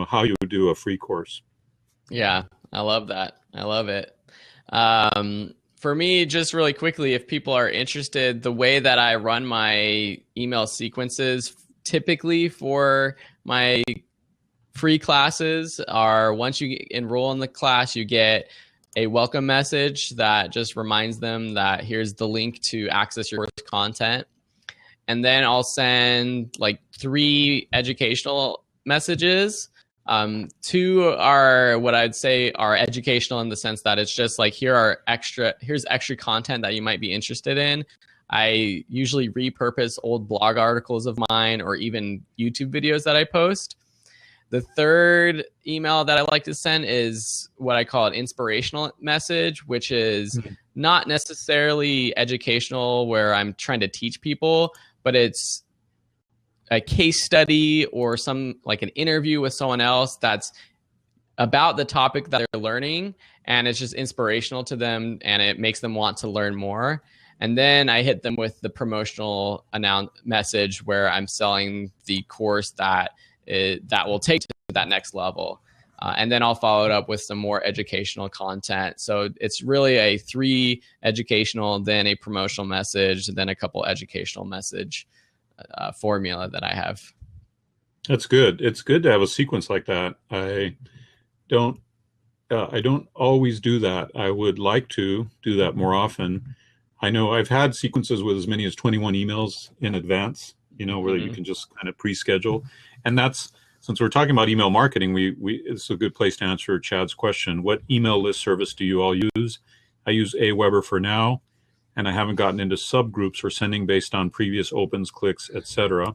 how you would do a free course. Yeah, I love that. I love it. For me, just really quickly, if people are interested, the way that I run my email sequences typically for my free classes are, once you enroll in the class, you get a welcome message that just reminds them that here's the link to access your course content. And then I'll send like 3 educational messages. 2 are what I'd say are educational in the sense that it's just like, here's extra content that you might be interested in. I usually repurpose old blog articles of mine or even YouTube videos that I post. The 3rd email that I like to send is what I call an inspirational message, which is not necessarily educational where I'm trying to teach people, but it's a case study or like an interview with someone else that's about the topic that they're learning, and it's just inspirational to them and it makes them want to learn more. And then I hit them with the promotional message where I'm selling the course that will take to that next level. And then I'll follow it up with some more educational content. So it's really a 3 educational, then a promotional message, then a couple educational message formula that I have. That's good. It's good to have a sequence like that. I don't always do that. I would like to do that more often. I know I've had sequences with as many as 21 emails in advance, where you can just kind of pre-schedule. And that's, since we're talking about email marketing, it's a good place to answer Chad's question. What email list service do you all use? I use Aweber for now, and I haven't gotten into subgroups or sending based on previous opens, clicks, etc.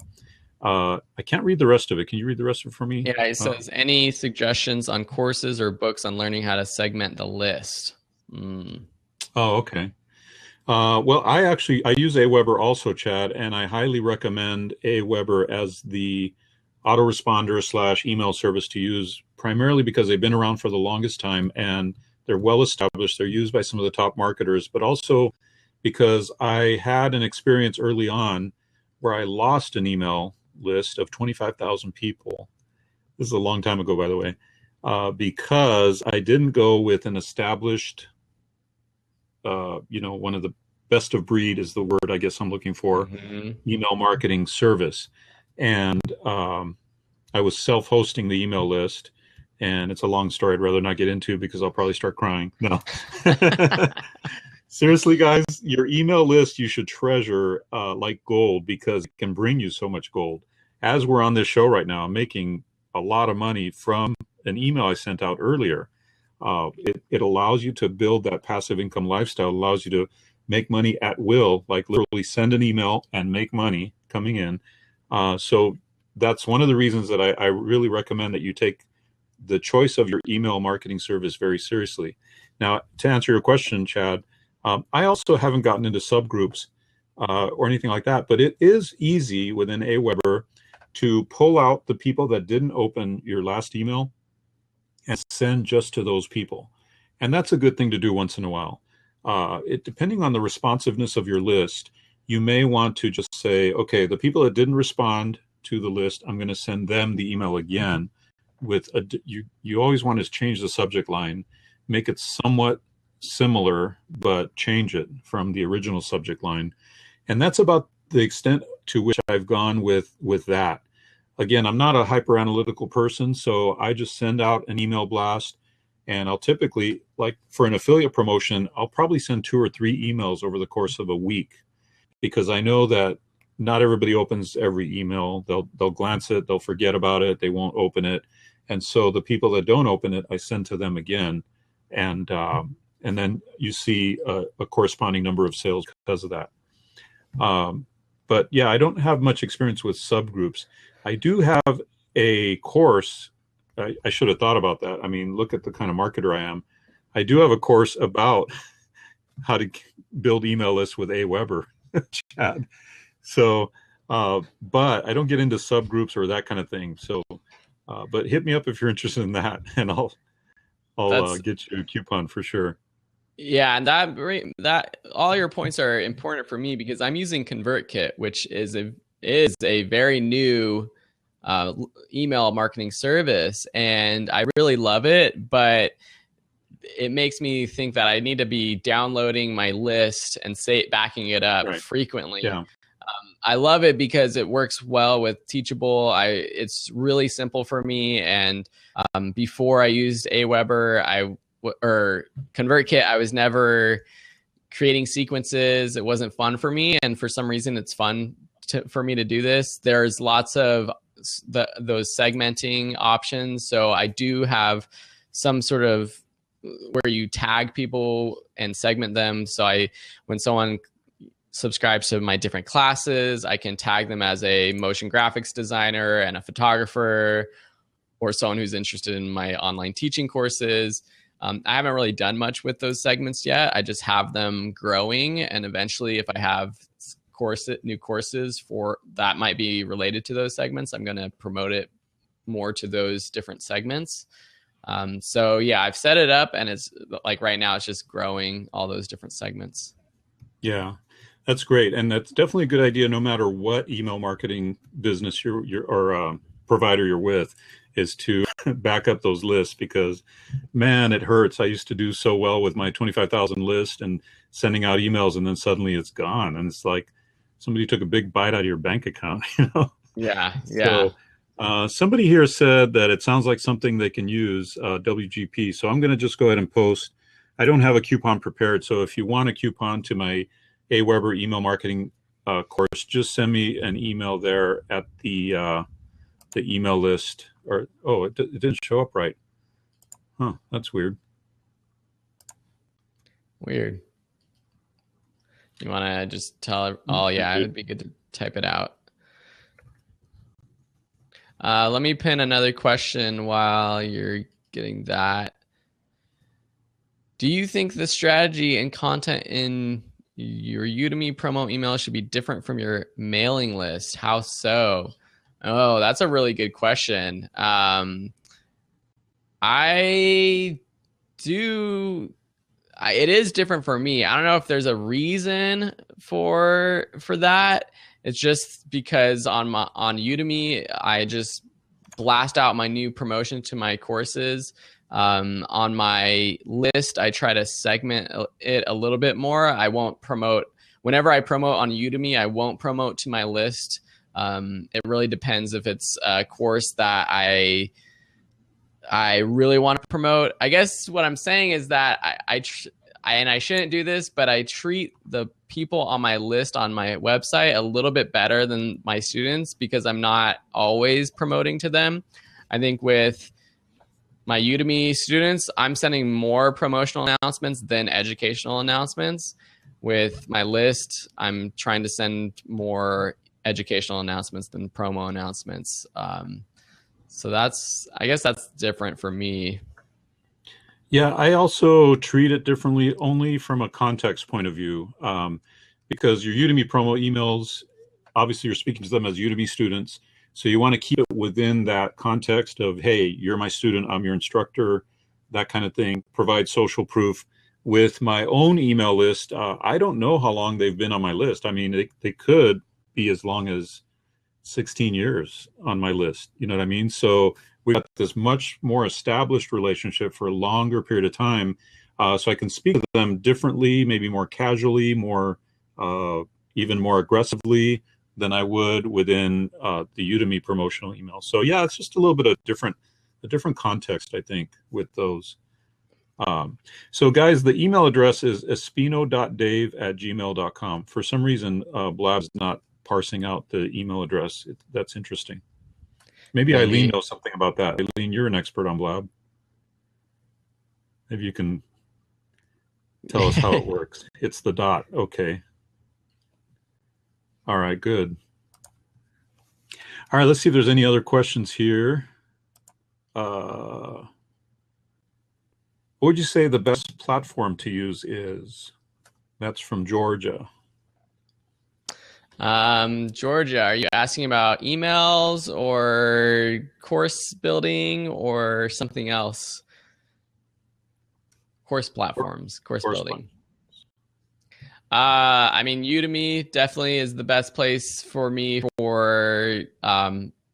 I can't read the rest of it. Can you read the rest of it for me? Yeah, it says, any suggestions on courses or books on learning how to segment the list? Oh, okay. Well, I use Aweber also, Chad, and I highly recommend Aweber as the autoresponder / email service to use, primarily because they've been around for the longest time and they're well established. They're used by some of the top marketers, but also because I had an experience early on where I lost an email list of 25,000 people. This is a long time ago, by the way, because I didn't go with an established, one of the best of breed is the word I guess I'm looking for, email marketing service. And I was self-hosting the email list, and it's a long story I'd rather not get into because I'll probably start crying. No. Seriously, guys, your email list you should treasure like gold, because it can bring you so much gold. As we're on this show right now, I'm making a lot of money from an email I sent out earlier. It allows you to build that passive income lifestyle, allows you to make money at will, like literally send an email and make money coming in. So that's one of the reasons that I really recommend that you take the choice of your email marketing service very seriously. Now, to answer your question, Chad, I also haven't gotten into subgroups or anything like that, but it is easy within Aweber to pull out the people that didn't open your last email and send just to those people. And that's a good thing to do once in a while. Depending on the responsiveness of your list, you may want to just say, okay, the people that didn't respond to the list, I'm going to send them the email again. You always want to change the subject line, make it somewhat similar, but change it from the original subject line. And that's about the extent to which I've gone with that. Again, I'm not a hyper analytical person, so I just send out an email blast, and I'll typically, like for an affiliate promotion, I'll probably send 2 or 3 emails over the course of a week, because I know that not everybody opens every email. They'll glance it, they'll forget about it, they won't open it. And so the people that don't open it, I send to them again. And then you see a corresponding number of sales because of that. But yeah, I don't have much experience with subgroups. I do have a course. I should have thought about that. I mean, look at the kind of marketer I am. I do have a course about how to build email lists with Aweber, Chad. So, but I don't get into subgroups or that kind of thing. So, but hit me up if you're interested in that, and I'll get you a coupon for sure. Yeah, and that all your points are important for me, because I'm using ConvertKit, which is a very new email marketing service, and I really love it, but it makes me think that I need to be downloading my list and backing it up frequently. Yeah. I love it because it works well with Teachable. It's really simple for me, and before I used Aweber, or ConvertKit, I was never creating sequences. It wasn't fun for me, and for some reason, it's fun for me to do this. There's lots of those segmenting options, so I do have some sort of where you tag people and segment them. So when someone subscribes to my different classes, I can tag them as a motion graphics designer and a photographer, or someone who's interested in my online teaching courses. I haven't really done much with those segments yet. I just have them growing, and eventually if I have new courses that might be related to those segments, I'm going to promote it more to those different segments. So yeah, I've set it up, and it's like right now it's just growing all those different segments. Yeah, that's great. And that's definitely a good idea, no matter what email marketing business or provider you're with, is to back up those lists, because man, it hurts. I used to do so well with my 25,000 list and sending out emails, and then suddenly it's gone. And it's like somebody took a big bite out of your bank account, you know? Yeah. So somebody here said that it sounds like something they can use, WGP. So I'm going to just go ahead and post. I don't have a coupon prepared. So if you want a coupon to my Aweber email marketing course, just send me an email there at the email list. Or it didn't show up right. Huh, that's weird. Weird. You want to just tell? Oh yeah, it would be good to type it out. Let me pin another question while you're getting that. Do you think the strategy and content in your Udemy promo email should be different from your mailing list? How so? Oh, that's a really good question. It is different for me. I don't know if there's a reason for that. It's just because on Udemy, I just blast out my new promotion to my courses. On my list, I try to segment it a little bit more. I won't promote whenever I promote on Udemy. I won't promote to my list. It really depends if it's a course that I really want to promote. I guess what I'm saying is that I shouldn't do this, but I treat the people on my list on my website a little bit better than my students, because I'm not always promoting to them. I think with my Udemy students, I'm sending more promotional announcements than educational announcements. With my list, I'm trying to send more educational announcements than promo announcements. So I guess that's different for me. Yeah, I also treat it differently only from a context point of view, because your Udemy promo emails, obviously you're speaking to them as Udemy students. So you want to keep it within that context of, hey, you're my student, I'm your instructor, that kind of thing. Provide social proof. With my own email list, I don't know how long they've been on my list. I mean, they could be as long as 16 years on my list. You know what I mean? So we got this much more established relationship for a longer period of time. So I can speak to them differently, maybe more casually, more even more aggressively than I would within the Udemy promotional email. So yeah, it's just a little bit of a different context, I think, with those. So guys, the email address is espino.dave@gmail.com. For some reason, Blab's not parsing out the email address. That's interesting. Maybe Eileen knows something about that. Eileen, you're an expert on Blab. Maybe you can tell us how it works. It's the dot. Okay. All right, good. All right, let's see if there's any other questions here. What would you say the best platform to use is? That's from Georgia. Georgia, are you asking about emails or course building or something else? Course platforms, course building. I mean, Udemy definitely is the best place for me for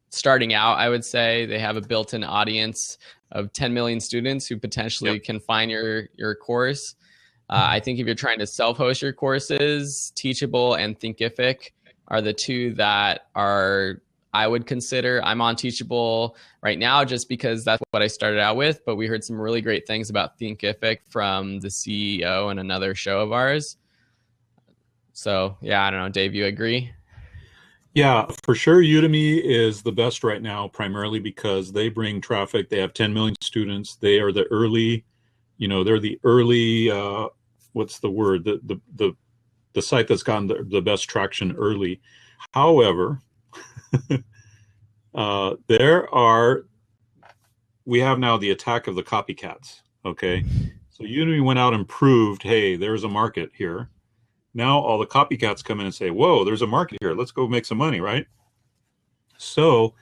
starting out. I would say they have a built-in audience of 10 million students who potentially can find your course. I think if you're trying to self-host your courses, Teachable and Thinkific are the two that I would consider. I'm on Teachable right now just because that's what I started out with, but we heard some really great things about Thinkific from the CEO in another show of ours. So yeah, I don't know, Dave, you agree? Yeah, for sure. Udemy is the best right now, primarily because they bring traffic. They have 10 million students. They are the early, they're the early, what's the word? The site that's gotten the best traction early. However, we have now the attack of the copycats. Okay. So Udemy went out and proved, hey, there's a market here. Now all the copycats come in and say, whoa, there's a market here. Let's go make some money, right? So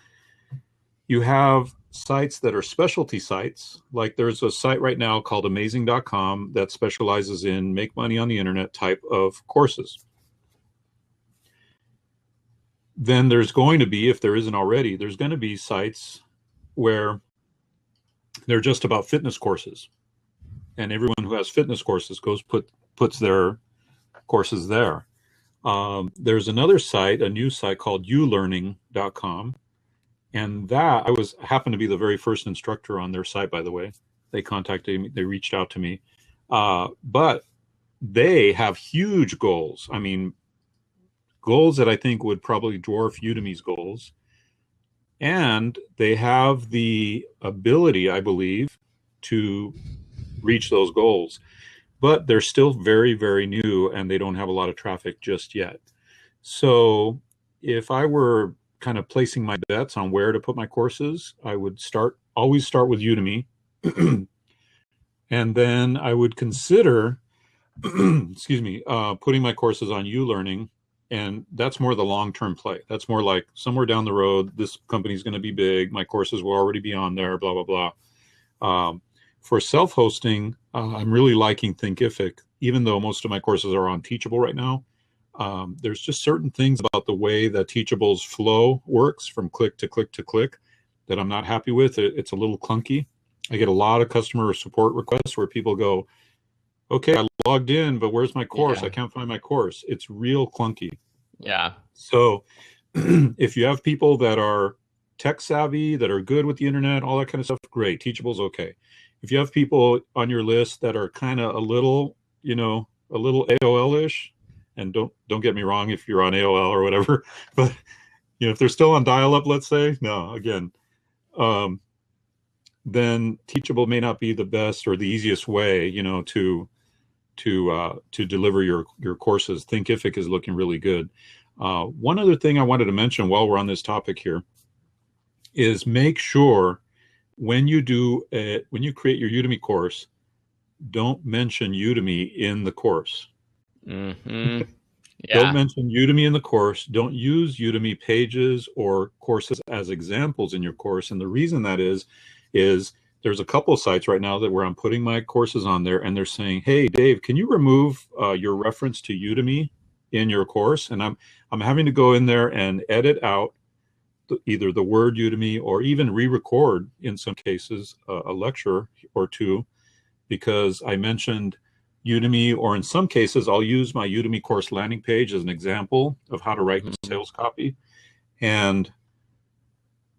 you have sites that are specialty sites. Like there's a site right now called amazing.com that specializes in make money on the internet type of courses. Then there's going to be, if there isn't already, there's going to be sites where they're just about fitness courses. And everyone who has fitness courses puts their courses there. There's another site, a new site called ulearning.com. And that happened to be the very first instructor on their site, by the way. They contacted me, they reached out to me. But they have huge goals. I mean, goals that I think would probably dwarf Udemy's goals. And they have the ability, I believe, to reach those goals. But they're still very, very new and they don't have a lot of traffic just yet. So if I were kind of placing my bets on where to put my courses, I would always start with Udemy. And then I would consider, putting my courses on uLearning. And that's more the long-term play. That's more like somewhere down the road, this company's going to be big. My courses will already be on there, blah, blah, blah. For self-hosting, I'm really liking Thinkific, even though most of my courses are on Teachable right now. There's just certain things about the way that Teachable's flow works from click to click to click that I'm not happy with. It's a little clunky. I get a lot of customer support requests where people go, okay, I logged in, but where's my course? Yeah. I can't find my course. It's real clunky. Yeah. So if you have people that are tech savvy, that are good with the internet, all that kind of stuff, great. Teachable's okay. If you have people on your list that are kind of a little AOL-ish, and don't get me wrong if you're on AOL or whatever, but if they're still on dial-up, let's say, then Teachable may not be the best or the easiest way, to deliver your courses. Thinkific is looking really good. One other thing I wanted to mention while we're on this topic here is make sure when you when you create your Udemy course, don't mention Udemy in the course. Mm-hmm. Don't Yeah. mention Udemy in the course. Don't use Udemy pages or courses as examples in your course. And the reason that is there's a couple of sites right now that where I'm putting my courses on there, and they're saying, "Hey, Dave, can you remove your reference to Udemy in your course?" And I'm having to go in there and edit out either the word Udemy or even re-record in some cases a lecture or two because I mentioned Udemy, or in some cases, I'll use my Udemy course landing page as an example of how to write sales copy. And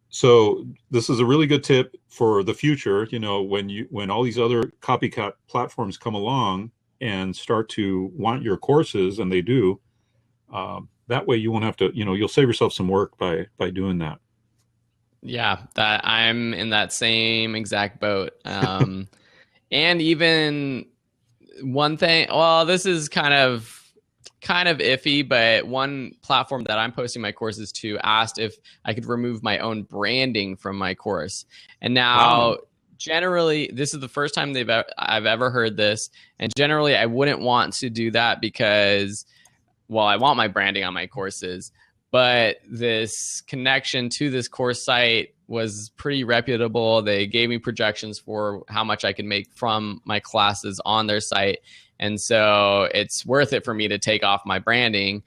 so this is a really good tip for the future. You know, when all these other copycat platforms come along and start to want your courses, and they do, that way you won't have to, you'll save yourself some work by doing that. Yeah, that I'm in that same exact boat. And even one thing, well, this is kind of iffy, but one platform that I'm posting my courses to asked if I could remove my own branding from my course. And now generally, this is the first time I've ever heard this. And generally, I wouldn't want to do that because, well, I want my branding on my courses. But this connection to this course site was pretty reputable. They gave me projections for how much I could make from my classes on their site. And so it's worth it for me to take off my branding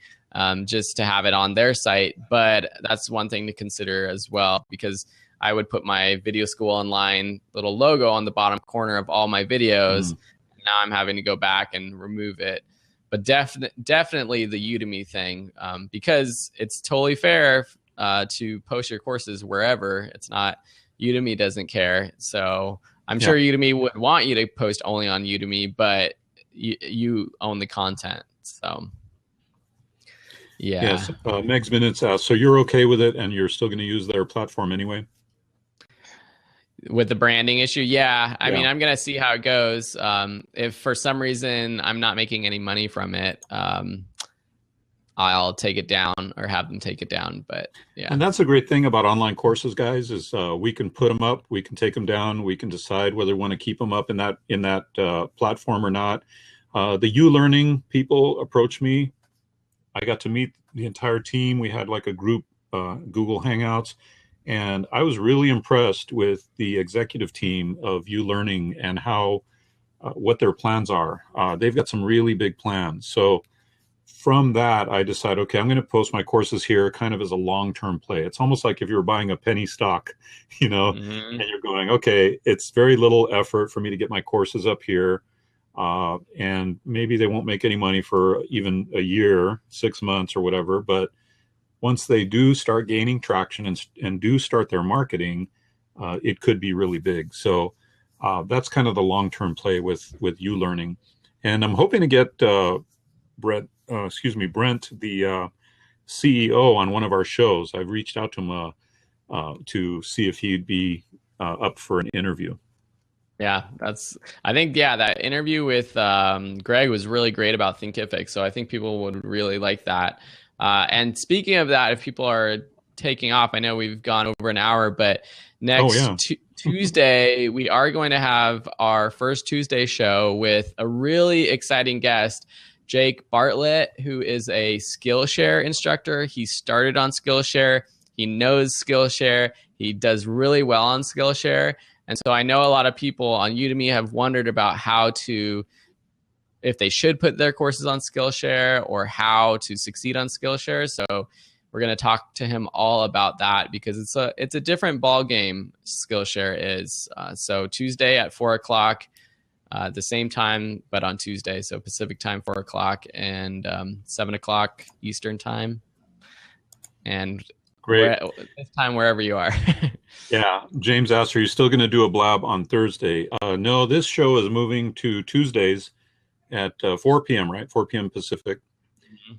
just to have it on their site. But that's one thing to consider as well, because I would put my Video School Online little logo on the bottom corner of all my videos. Now I'm having to go back and remove it. But definitely the Udemy thing, because it's totally fair to post your courses wherever. It's not, Udemy doesn't care. So I'm sure Udemy would want you to post only on Udemy, but you own the content. So yeah. Yes. Meg's Minutes asked, so you're okay with it and you're still going to use their platform anyway? With the branding issue, yeah. I mean, I'm going to see how it goes. If for some reason I'm not making any money from it, I'll take it down or have them take it down. But yeah. And that's a great thing about online courses, guys, is we can put them up, we can take them down, we can decide whether we want to keep them up in that platform or not. The U-Learning people approached me. I got to meet the entire team. We had like a group Google Hangouts. And I was really impressed with the executive team of U-Learning and how what their plans are. They've got some really big plans. So from that, I decided, okay, I'm going to post my courses here kind of as a long-term play. It's almost like if you're buying a penny stock, and you're going, okay, it's very little effort for me to get my courses up here. And maybe they won't make any money for even a year, 6 months or whatever, but once they do start gaining traction and do start their marketing, it could be really big. So that's kind of the long-term play with U-Learning. And I'm hoping to get Brent, the CEO, on one of our shows. I've reached out to him to see if he'd be up for an interview. Yeah, I think that interview with Greg was really great about Thinkific. So I think people would really like that. And speaking of that, if people are taking off, I know we've gone over an hour, but next Tuesday, we are going to have our first Tuesday show with a really exciting guest, Jake Bartlett, who is a Skillshare instructor. He started on Skillshare. He knows Skillshare. He does really well on Skillshare. And so I know a lot of people on Udemy have wondered about if they should put their courses on Skillshare or how to succeed on Skillshare. So we're going to talk to him all about that because it's a different ball game, Skillshare is. So Tuesday at 4:00, the same time, but on Tuesday. So Pacific time, 4:00, and 7:00 Eastern time. And great. This time, wherever you are. Yeah. James asked, are you still going to do a blab on Thursday? No, this show is moving to Tuesdays at 4 p.m., right? 4 p.m. Pacific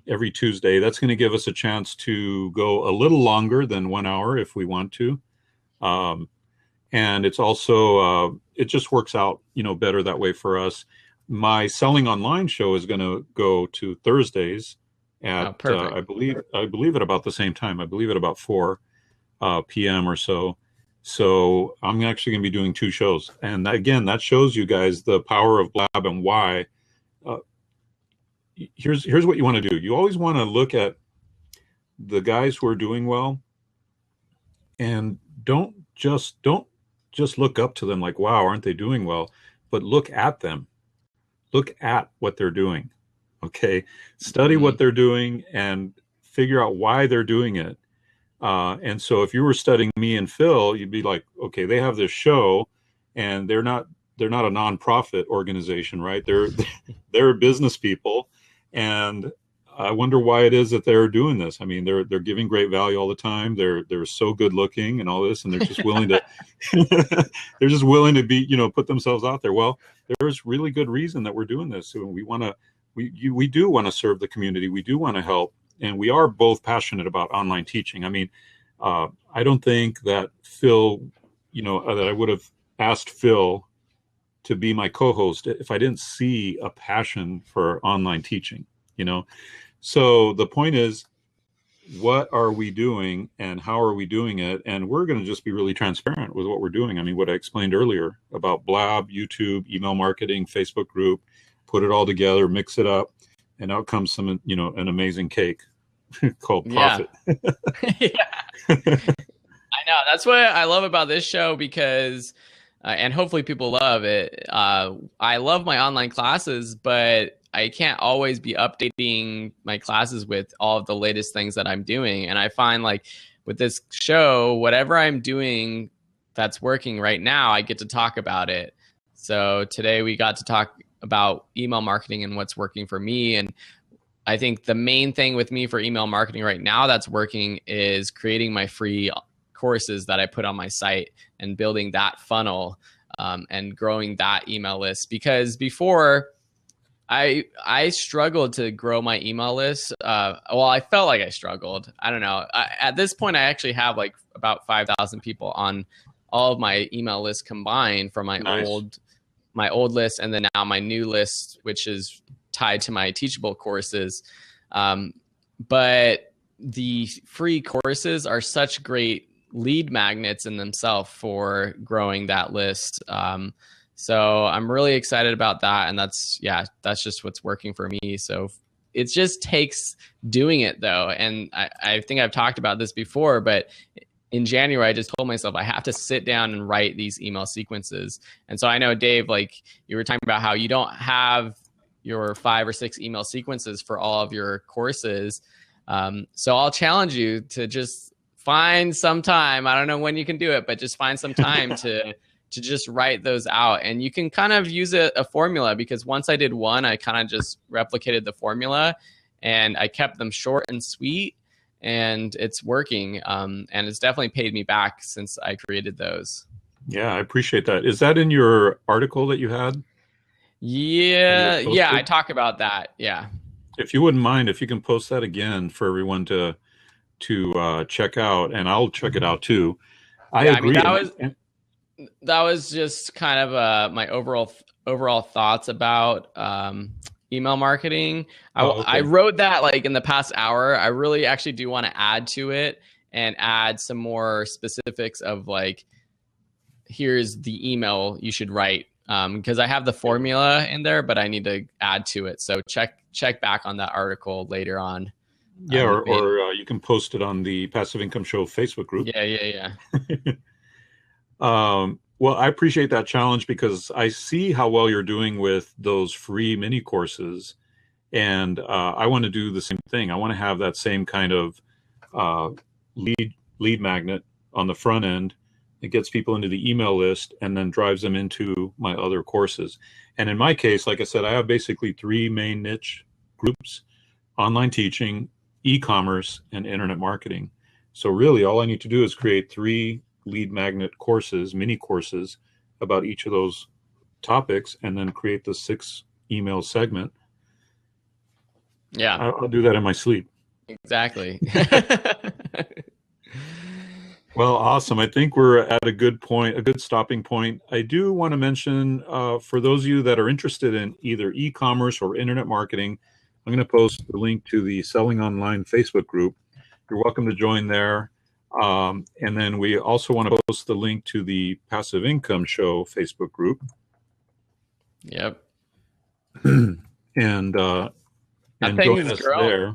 every Tuesday. That's going to give us a chance to go a little longer than 1 hour if we want to. And it's also, it just works out, better that way for us. My Selling Online show is going to go to Thursdays at, I believe at about the same time. I believe at about 4. p.m. or so. So I'm actually going to be doing 2 shows. And again, that shows you guys the power of Blab and why. Uh, here's what you want to do. You always want to look at the guys who are doing well, and don't just look up to them like, wow, aren't they doing well? But look at them. Look at what they're doing. Okay. Study what they're doing and figure out why they're doing it. And so if you were studying me and Phil, you'd be like, okay, they have this show and they're not a nonprofit organization, right? They're business people. And I wonder why it is that they're doing this. I mean, they're giving great value all the time. They're so good looking and all this, and they're just willing to they're just willing to be, put themselves out there. Well, there's really good reason that we're doing this. So we do want to serve the community. We do want to help. And we are both passionate about online teaching. I mean, I don't think that Phil, that I would have asked Phil to be my co-host if I didn't see a passion for online teaching, So the point is, what are we doing and how are we doing it? And we're going to just be really transparent with what we're doing. I mean, what I explained earlier about Blab, YouTube, email marketing, Facebook group, put it all together, mix it up. And out comes some, an amazing cake called Profit. Yeah. I know. That's what I love about this show because, and hopefully people love it. I love my online classes, but I can't always be updating my classes with all of the latest things that I'm doing. And I find like with this show, whatever I'm doing that's working right now, I get to talk about it. So today we got to talk about email marketing and what's working for me. And I think the main thing with me for email marketing right now that's working is creating my free courses that I put on my site and building that funnel and growing that email list. Because before I struggled to grow my email list. I felt like I struggled. I don't know. At this point, I actually have like about 5,000 people on all of my email lists combined from my old list, and then now my new list, which is tied to my teachable courses. But the free courses are such great lead magnets in themselves for growing that list. So I'm really excited about that. And that's just what's working for me. So it just takes doing it though. And I think I've talked about this before, but in January, I just told myself I have to sit down and write these email sequences. And so I know, Dave, like you were talking about how you don't have your 5 or 6 email sequences for all of your courses. So I'll challenge you to just find some time. I don't know when you can do it, but just find some time to just write those out. And you can kind of use a formula, because once I did one, I kind of just replicated the formula and I kept them short and sweet. And it's working. And it's definitely paid me back since I created those. Yeah, I appreciate that. Is that in your article that you had? Yeah, I talk about that. Yeah. If you wouldn't mind, if you can post that again for everyone to check out, and I'll check it out too. I agree. I mean, that was just kind of my overall thoughts about email marketing. I wrote that like in the past hour. I really actually do want to add to it and add some more specifics of like, here's the email you should write. Because I have the formula in there, but I need to add to it. So check back on that article later on. Yeah, or you can post it on the Passive Income Show Facebook group. Yeah. Well, I appreciate that challenge because I see how well you're doing with those free mini courses. And I want to do the same thing. I want to have that same kind of lead magnet on the front end. It gets people into the email list and then drives them into my other courses. And in my case, like I said, I have basically 3 main niche groups: online teaching, e-commerce, and internet marketing. So really all I need to do is create 3 lead magnet courses, mini courses about each of those topics, and then create the 6 email segment. Yeah. I'll do that in my sleep. Exactly. Well, awesome. I think we're at a good point, a good stopping point. I do want to mention for those of you that are interested in either e-commerce or internet marketing, I'm going to post the link to the Selling Online Facebook group. You're welcome to join there. And then we also want to post the link to the Passive Income Show Facebook group. Yep. And join us there.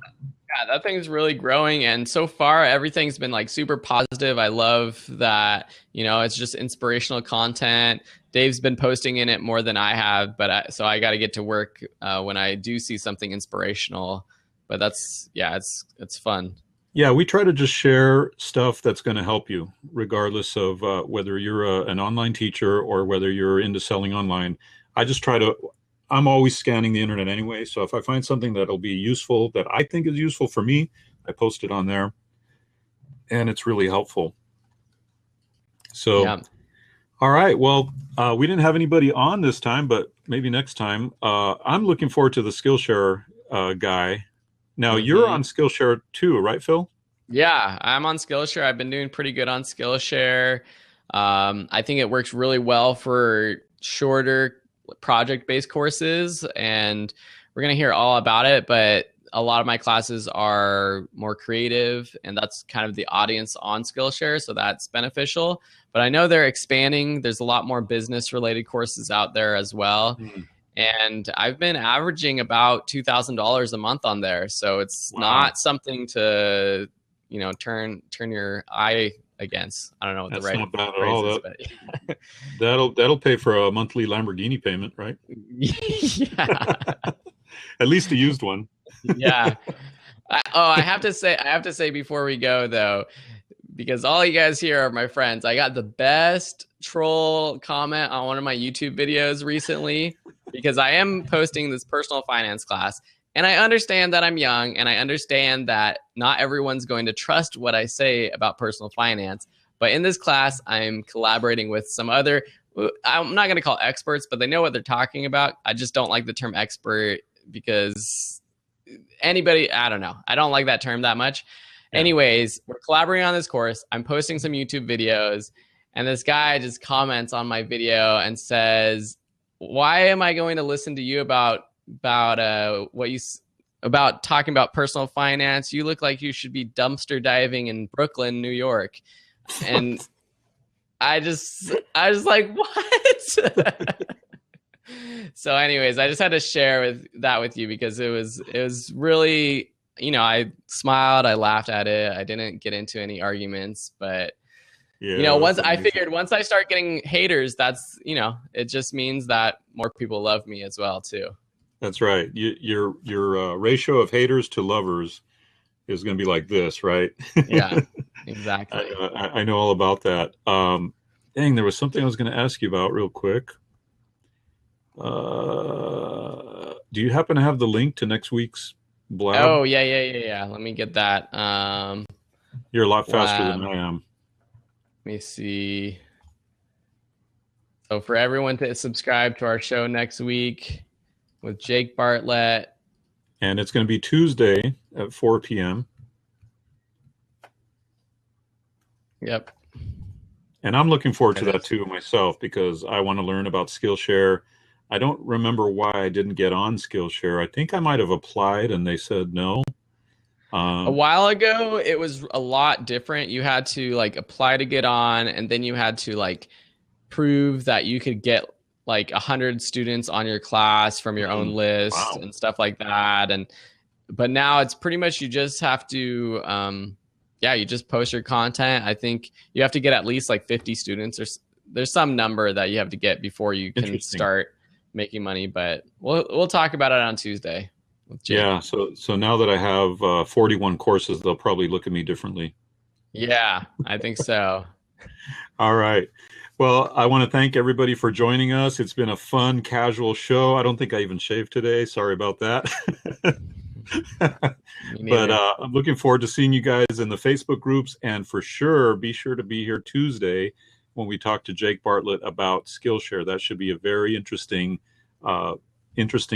Yeah, that thing's really growing, and so far everything's been like super positive. I love that, it's just inspirational content. Dave's been posting in it more than I have, so I got to get to work when I do see something inspirational. But it's fun. Yeah, we try to just share stuff that's going to help you, regardless of whether you're an online teacher or whether you're into selling online. I'm always scanning the internet anyway. So if I find something that'll be useful, that I think is useful for me, I post it on there, and it's really helpful. So, yeah. All right. Well, we didn't have anybody on this time, but maybe next time. I'm looking forward to the Skillshare guy. Now, you're on Skillshare too, right, Phil? Yeah, I'm on Skillshare. I've been doing pretty good on Skillshare. I think it works really well for shorter project-based courses, and we're going to hear all about it, but a lot of my classes are more creative, and that's kind of the audience on Skillshare, so that's beneficial. But I know they're expanding. There's a lot more business-related courses out there as well. And I've been averaging about $2,000 a month on there, so it's not something to, turn your eye against. I don't know what the right not bad at all. That'll pay for a monthly Lamborghini payment, right? Yeah. At least a used one. Yeah. I have to say before we go though, because all you guys here are my friends, I got the best troll comment on one of my YouTube videos recently, because I am posting this personal finance class. And I understand that I'm young, and I understand that not everyone's going to trust what I say about personal finance. But in this class, I'm collaborating with some other, I'm not going to call experts, but they know what they're talking about. I just don't like the term expert because I don't know. I don't like that term that much. Yeah. Anyways, we're collaborating on this course. I'm posting some YouTube videos, and this guy just comments on my video and says, "Why am I going to listen to you about talking about personal finance? You look like you should be dumpster diving in Brooklyn, New York." And I was like, what? So anyways, I just had to share with you because it was really, I smiled, I laughed at it. I didn't get into any arguments, but once I start getting haters, that's, it just means that more people love me as well too. That's right. Your ratio of haters to lovers is going to be like this, right? Yeah, exactly. I know all about that. Dang, there was something I was going to ask you about real quick. Do you happen to have the link to next week's blab? Oh, yeah. Let me get that. You're a lot faster than I am. Let me see. So for everyone to subscribe to our show next week with Jake Bartlett. And it's going to be Tuesday at 4 p.m. Yep. And I'm looking forward to that too myself, because I want to learn about Skillshare. I don't remember why I didn't get on Skillshare. I think I might have applied and they said no. A while ago, it was a lot different. You had to apply to get on, and then you had to prove that you could get 100 students on your class from your own list. Wow. And stuff like that. But now it's pretty much, you just have to, you just post your content. I think you have to get at least 50 students, or there's some number that you have to get before you can start making money. But we'll talk about it on Tuesday with Jake. Yeah. So now that I have 41 courses, they'll probably look at me differently. Yeah, I think so. All right. Well, I want to thank everybody for joining us. It's been a fun, casual show. I don't think I even shaved today. Sorry about that. But I'm looking forward to seeing you guys in the Facebook groups. And for sure, be sure to be here Tuesday when we talk to Jake Bartlett about Skillshare. That should be a very interesting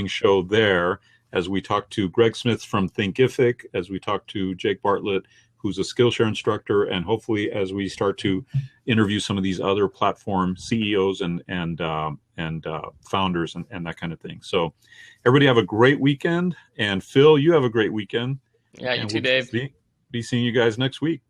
show there, as we talk to Greg Smith from Thinkific, as we talk to Jake Bartlett, who's a Skillshare instructor, and hopefully as we start to interview some of these other platform CEOs and founders and that kind of thing. So everybody have a great weekend. And Phil, you have a great weekend. Yeah, you too, Dave. Be seeing you guys next week.